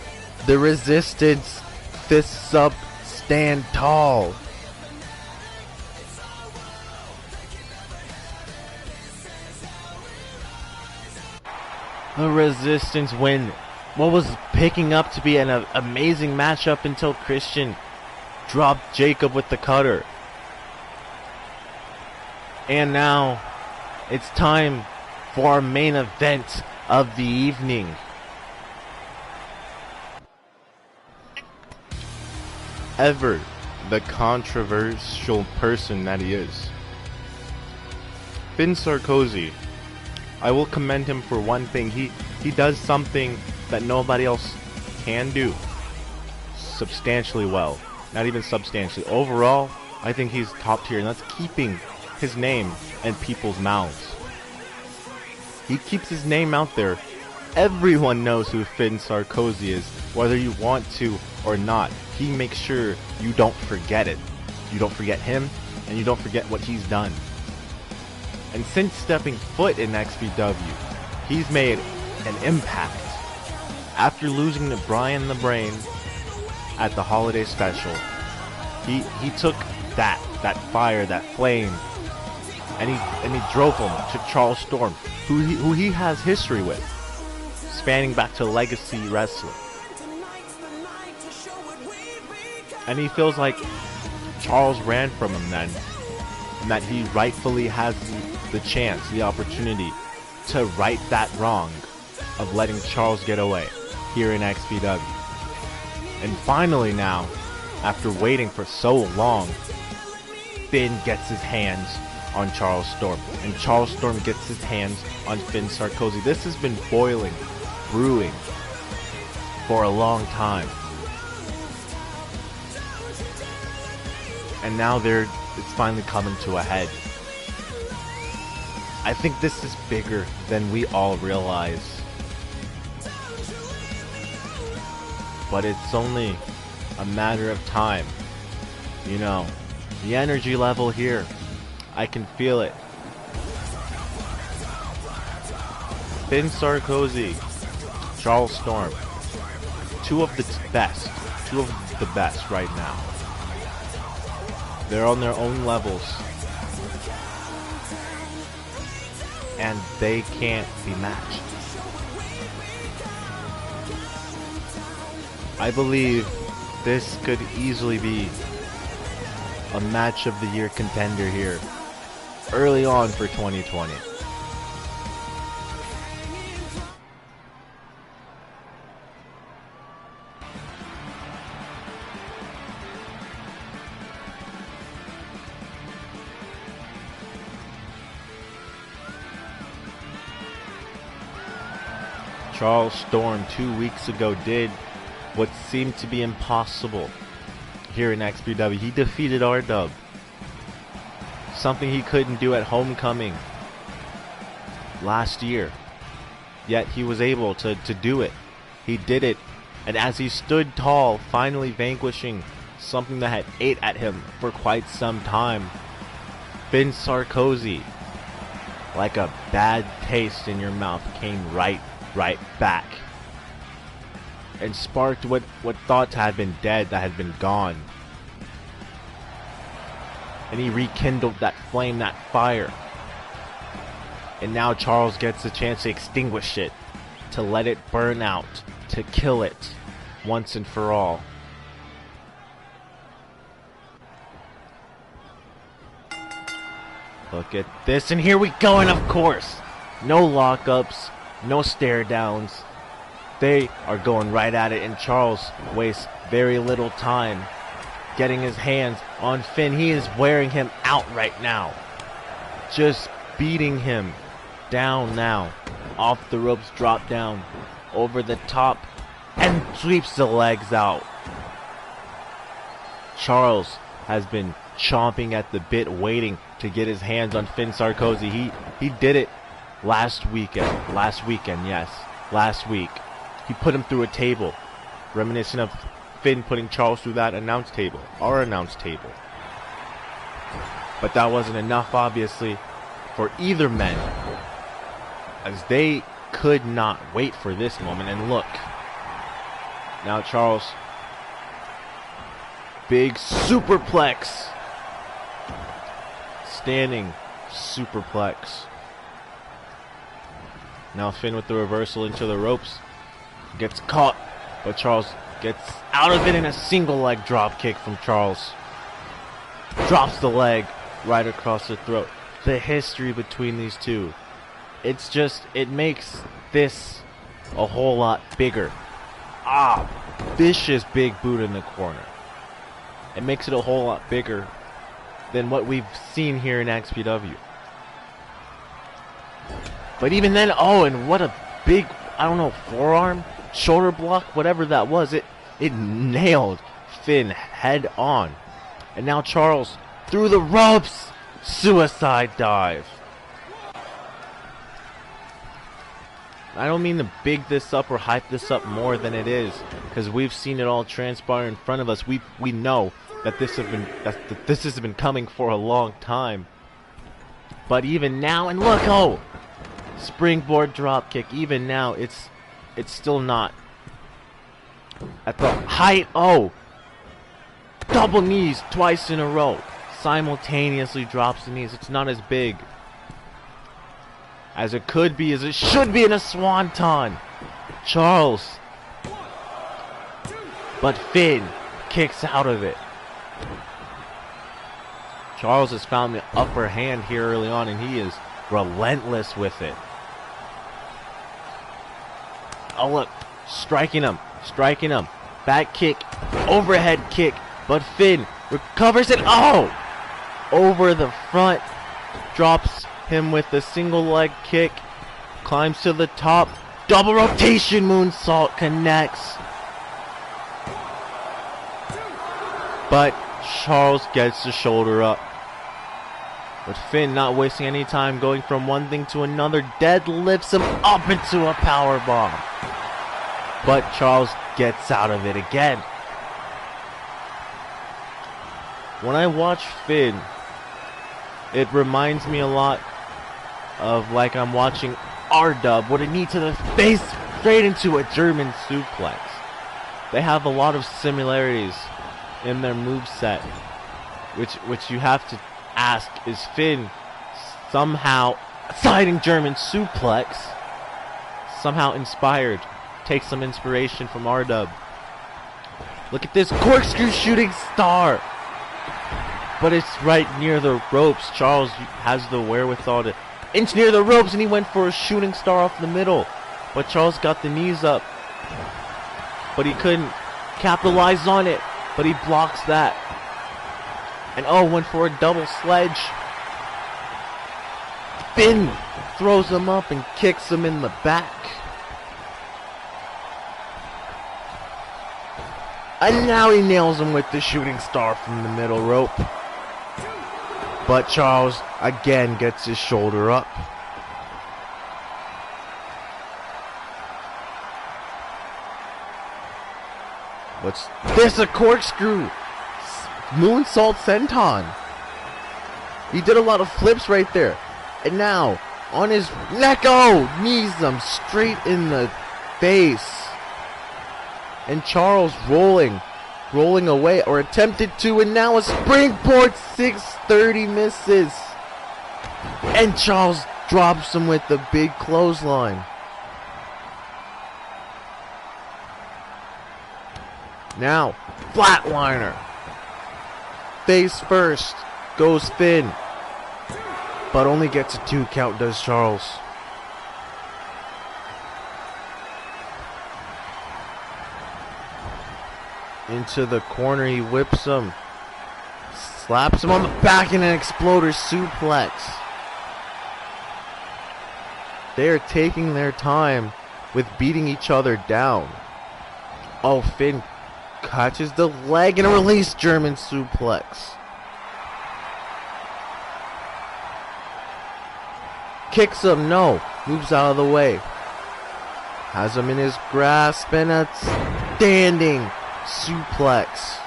the Resistance fists up, stand tall. The Resistance win what was picking up to be an amazing matchup until Christian dropped Jacob with the cutter. And now it's time for our main event of the evening. Ever the controversial person that he is, Finn Sarkozy, I will commend him for one thing. He does something that nobody else can do substantially well. Not even substantially. Overall, I think he's top tier, and that's keeping his name in people's mouths. He keeps his name out there. Everyone knows who Finn Sarkozy is, whether you want to or not. He makes sure you don't forget it. You don't forget him, and you don't forget what he's done. And since stepping foot in XPW, he's made an impact. After losing to Brian the Brain at the holiday special, he took that fire, that flame, and he drove him to Charles Storm, who he has history with, spanning back to Legacy Wrestling. And he feels like Charles ran from him then, and that he rightfully has the chance, the opportunity to right that wrong of letting Charles get away here in XPW. And finally now, after waiting for so long, Finn gets his hands on Charles Storm, and Charles Storm gets his hands on Finn Sarkozy. This has been boiling, brewing for a long time. And now it's finally coming to a head. I think this is bigger than we all realize. But it's only a matter of time. You know, the energy level here, I can feel it. Finn Sarkozy, Charles Storm, two of the best right now. They're on their own levels, and they can't be matched. I believe this could easily be a match of the year contender here early on for 2020. Charles Storm 2 weeks ago did what seemed to be impossible here in XPW. He defeated R-Dub. Something he couldn't do at Homecoming last year. Yet he was able to do it. He did it. And as he stood tall, finally vanquishing something that had ate at him for quite some time, Finn Sarkozy, like a bad taste in your mouth, came right back and sparked what thoughts had been dead, that had been gone. And he rekindled that flame, that fire. And now Charles gets a chance to extinguish it, to let it burn out, to kill it once and for all. Look at this, and here we go, and of course, no lockups, no stare downs. They are going right at it, and Charles wastes very little time getting his hands on Finn. He is wearing him out right now. Just beating him down now. Off the ropes, drop down, over the top, and sweeps the legs out. Charles has been chomping at the bit, waiting to get his hands on Finn Sarkozy. He did it last weekend. Last week. He put him through a table, reminiscent of Finn putting Charles through that announce table, our announce table. But that wasn't enough, obviously, for either men, as they could not wait for this moment. And look, now Charles, big superplex, standing superplex. Now Finn with the reversal into the ropes, gets caught, but Charles gets out of it in a single leg drop kick from Charles. Drops the leg right across the throat. The history between these two, it makes this a whole lot bigger. Vicious big boot in the corner. It makes it a whole lot bigger than what we've seen here in XPW. But even then, and what a big, I don't know, forearm, shoulder block, whatever that was. It nailed Finn head on. And now Charles through the ropes, suicide dive. I don't mean to big this up or hype this up more than it is, because we've seen it all transpire in front of us. We know that this has been coming for a long time. But even now, and look, springboard drop kick. Even now, it's still not at the height. Double knees twice in a row. Simultaneously drops the knees. It's not as big as it could be, as it should be in a swanton. Charles. But Finn kicks out of it. Charles has found the upper hand here early on, and he is relentless with it. Look, striking him. Back kick, overhead kick, but Finn recovers it. Over the front, drops him with a single leg kick, climbs to the top, double rotation moonsault, connects. But Charles gets the shoulder up. But Finn, not wasting any time, going from one thing to another, deadlifts him up into a power bomb. But Charles gets out of it again. When I watch Finn, it reminds me a lot of like I'm watching R-Dub with a knee to the face straight into a German suplex. They have a lot of similarities in their moveset, which you have to ask, is Finn somehow sliding German suplex somehow inspired, take some inspiration from R-Dub? Look at this corkscrew shooting star, but it's right near the ropes. Charles has the wherewithal to inch near the ropes, and he went for a shooting star off the middle, but Charles got the knees up, but he couldn't capitalize on it, but he blocks that. And went for a double sledge. Finn throws him up and kicks him in the back. And now he nails him with the shooting star from the middle rope. But Charles again gets his shoulder up. What's this? A corkscrew moonsault senton. He did a lot of flips right there. And now on his neck, knees him straight in the face. And Charles rolling away, or attempted to, and now a springboard 630 misses. And Charles drops him with the big clothesline. Now, flatliner. Face first goes Finn, but only gets a 2 count, does Charles. Into the corner, he whips him, slaps him on the back in an exploder suplex. They're taking their time with beating each other down. Finn Catches the leg and a release German suplex. Kicks him, no. Moves out of the way. Has him in his grasp and a standing suplex.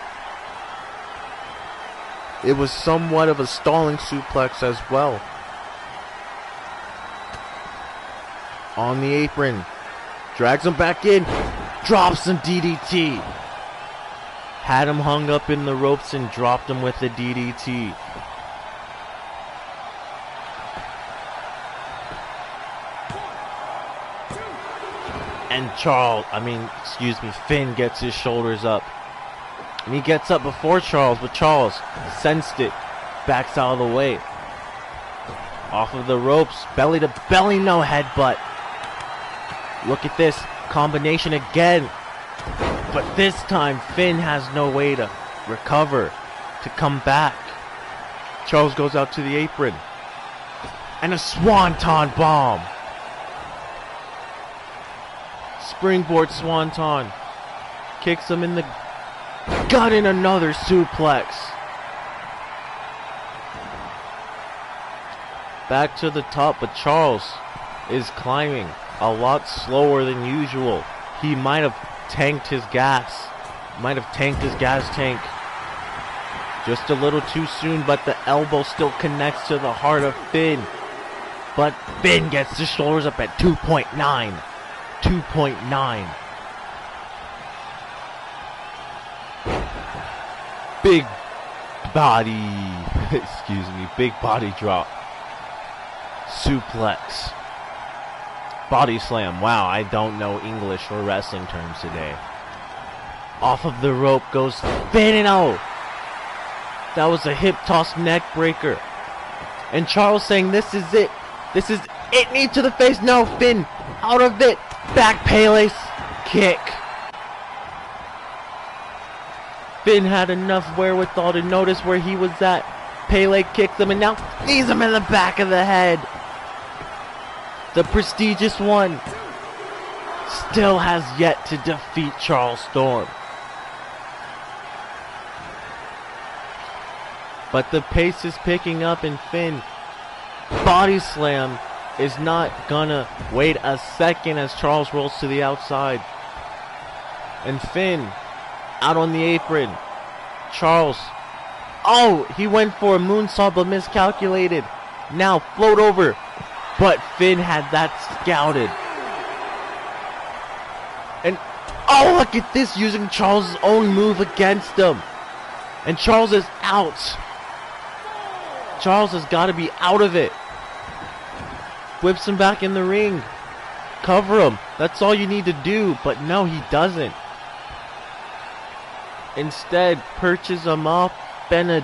It was somewhat of a stalling suplex as well. On the apron. Drags him back in. Drops him DDT. Had him hung up in the ropes and dropped him with the DDT. And Finn gets his shoulders up. And he gets up before Charles, but Charles sensed it. Backs out of the way. Off of the ropes, belly to belly, no headbutt. Look at this combination again. But this time, Finn has no way to recover, to come back. Charles goes out to the apron. And a swanton bomb. Springboard swanton. Kicks him in the gut in another suplex. Back to the top, but Charles is climbing a lot slower than usual. He might have tanked his gas. Might have tanked his gas tank. Just a little too soon, but the elbow still connects to the heart of Finn. But Finn gets his shoulders up at 2.9. 2.9. Big body, big body drop. Suplex. Body slam. Wow, I don't know English or wrestling terms today. Off of the rope goes Finn, and oh! That was a hip toss neck breaker. And Charles saying, this is it. This is it. Knee to the face. No, Finn out of it. Back Pele kick. Finn had enough wherewithal to notice where he was at. Pele kicks him and now knees him in the back of the head. The prestigious one still has yet to defeat Charles Storm. But the pace is picking up, and Finn body slam is not gonna wait a second as Charles rolls to the outside. And Finn out on the apron. Charles, oh, he went for a moonsault but miscalculated. Now float over, but Finn had that scouted. And oh, look at this, using Charles' own move against him. And Charles is out. Charles has got to be out of it. Whips him back in the ring. Cover him. That's all you need to do. But no, he doesn't. Instead, perches him up and a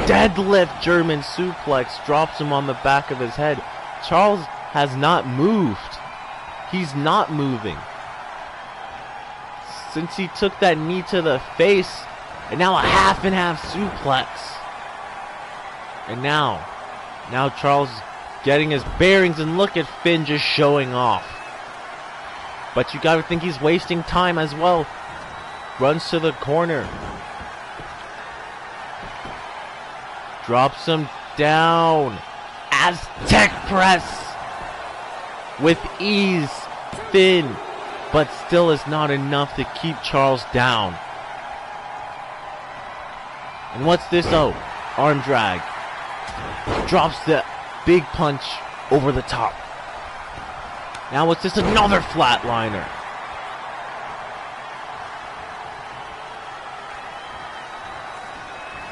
deadlift German suplex drops him on the back of his head. Charles has not moved. He's not moving. Since he took that knee to the face, and now a half and half suplex. And now Charles is getting his bearings, and look at Finn just showing off. But you gotta think he's wasting time as well. Runs to the corner. Drops him down. Aztec press. With ease. Finn. But still is not enough to keep Charles down. And what's this? Oh, arm drag. Drops the big punch over the top. Now what's this? Another flatliner.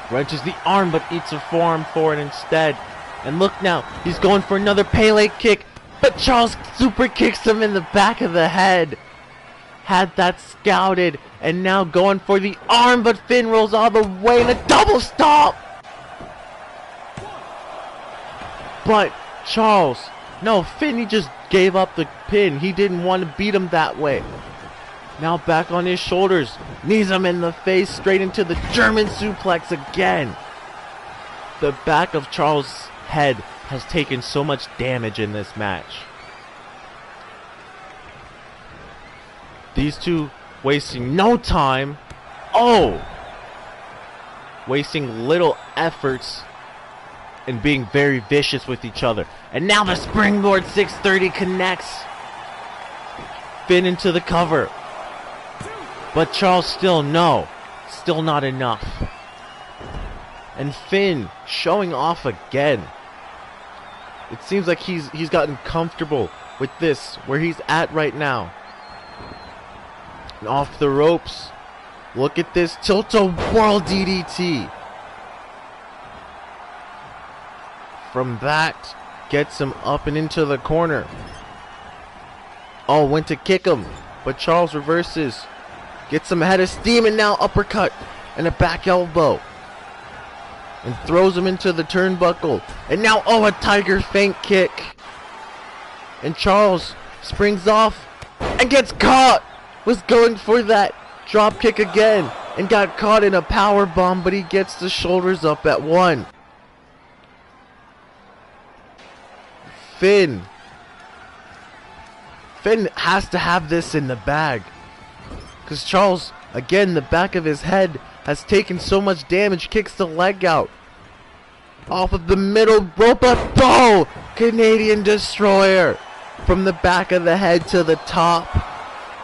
Wrenches the arm but eats a forearm for it instead. And look now, he's going for another Pele kick. But Charles super kicks him in the back of the head. Had that scouted. And now going for the arm, but Finn rolls all the way in a double stop. But Charles, no, Finn, he just gave up the pin. He didn't want to beat him that way. Now back on his shoulders. Knees him in the face, straight into the German suplex again. The back of Charles' head has taken so much damage in this match. These two wasting no time. oh! Wasting little efforts and being very vicious with each other. And now the springboard 630 connects. Finn into the cover. But Charles still not enough. And Finn showing off again. It seems like he's gotten comfortable with this, where he's at right now. And off the ropes. Look at this tilt-a-whirl DDT. From that, gets him up and into the corner. Oh, went to kick him, but Charles reverses. Gets him ahead of steam, and now uppercut and a back elbow. And throws him into the turnbuckle. And now, oh, a tiger feint kick. And Charles springs off and gets caught. Was going for that drop kick again and got caught in a power bomb, but he gets the shoulders up at one. Finn has to have this in the bag, because Charles, again, the back of his head has taken so much damage. Kicks the leg out off of the middle rope. Oh, Canadian Destroyer from the back of the head to the top,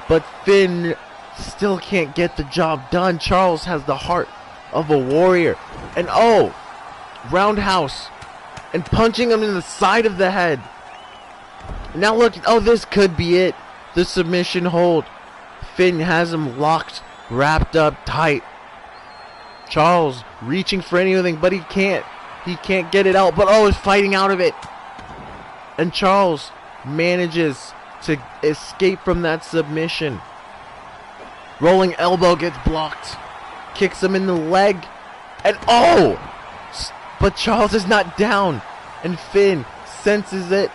but Finn still can't get the job done. Charles has the heart of a warrior, and oh, roundhouse and punching him in the side of the head. Now look, oh, this could be it. The submission hold. Finn has him locked, wrapped up tight. Charles reaching for anything, but he can't. He can't get it out, but oh, is fighting out of it. And Charles manages to escape from that submission. Rolling elbow gets blocked. Kicks him in the leg. And oh! But Charles is not down. And Finn senses it.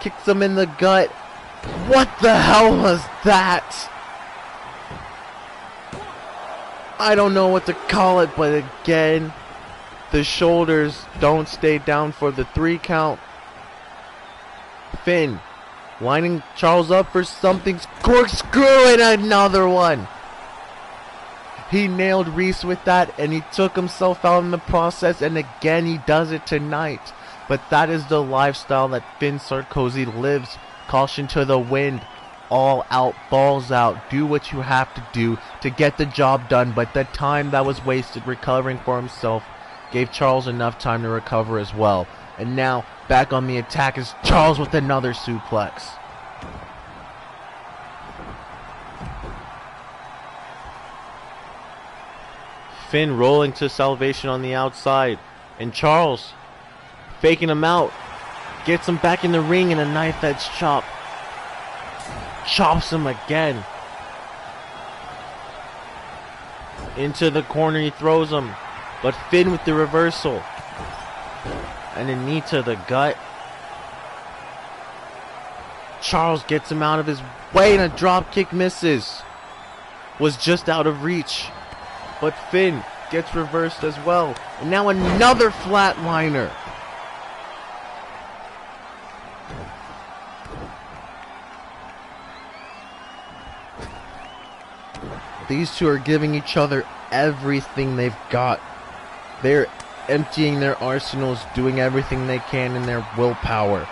Kicks him in the gut. What the hell was that? I don't know what to call it, but again, the shoulders don't stay down for the 3 count. Finn lining Charles up for something. Corkscrew and another one. He nailed Reese with that, and he took himself out in the process, and again he does it tonight. But that is the lifestyle that Finn Sarkozy lives. Caution to the wind. All out, balls out. Do what you have to do to get the job done. But the time that was wasted recovering for himself gave Charles enough time to recover as well. And now, back on the attack is Charles with another suplex. Finn rolling to salvation on the outside. And Charles faking him out. Gets him back in the ring in a knife edge chop. Chops him again. Into the corner he throws him. But Finn with the reversal. And a knee to the gut. Charles gets him out of his way, and a drop kick misses. Was just out of reach. But Finn gets reversed as well. And now another flatliner. These two are giving each other everything they've got. They're emptying their arsenals, doing everything they can in their willpower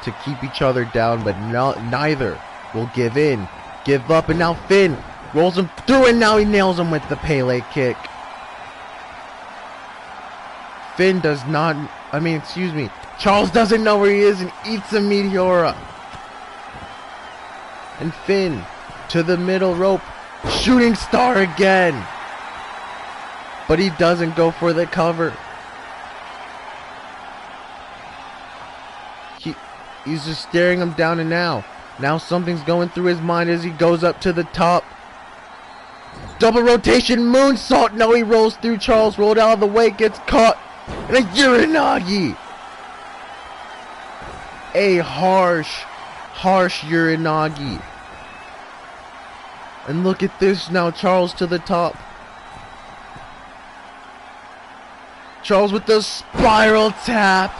to keep each other down, but neither will give in, give up. And now Finn rolls him through, and now he nails him with the Pele kick. Finn does not, Charles doesn't know where he is and eats a Meteora. And Finn to the middle rope, shooting star again. But he doesn't go for the cover. He's just staring him down, and now something's going through his mind as he goes up to the top. Double rotation moonsault. No, he rolls through Charles, rolled out of the way, gets caught. And a Uranagi. A harsh Uranagi. And look at this now, Charles to the top. Charles with the spiral tap.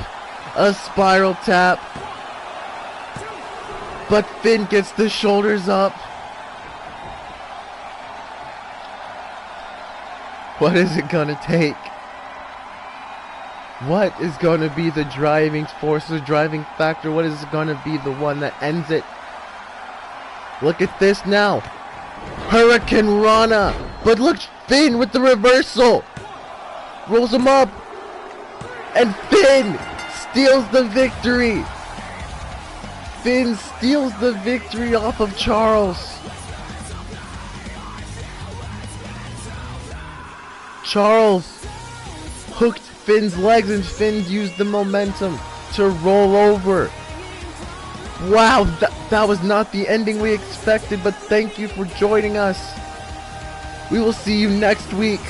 A spiral tap. But Finn gets the shoulders up. What is it gonna take? What is gonna be the driving force, the driving factor? What is gonna be the one that ends it? Look at this now. Hurricane Rana. But look, Finn with the reversal. Rolls him up. And Finn steals the victory. Finn steals the victory off of Charles. Charles hooked Finn's legs and Finn used the momentum to roll over. Wow, that was not the ending we expected, but thank you for joining us. We will see you next week.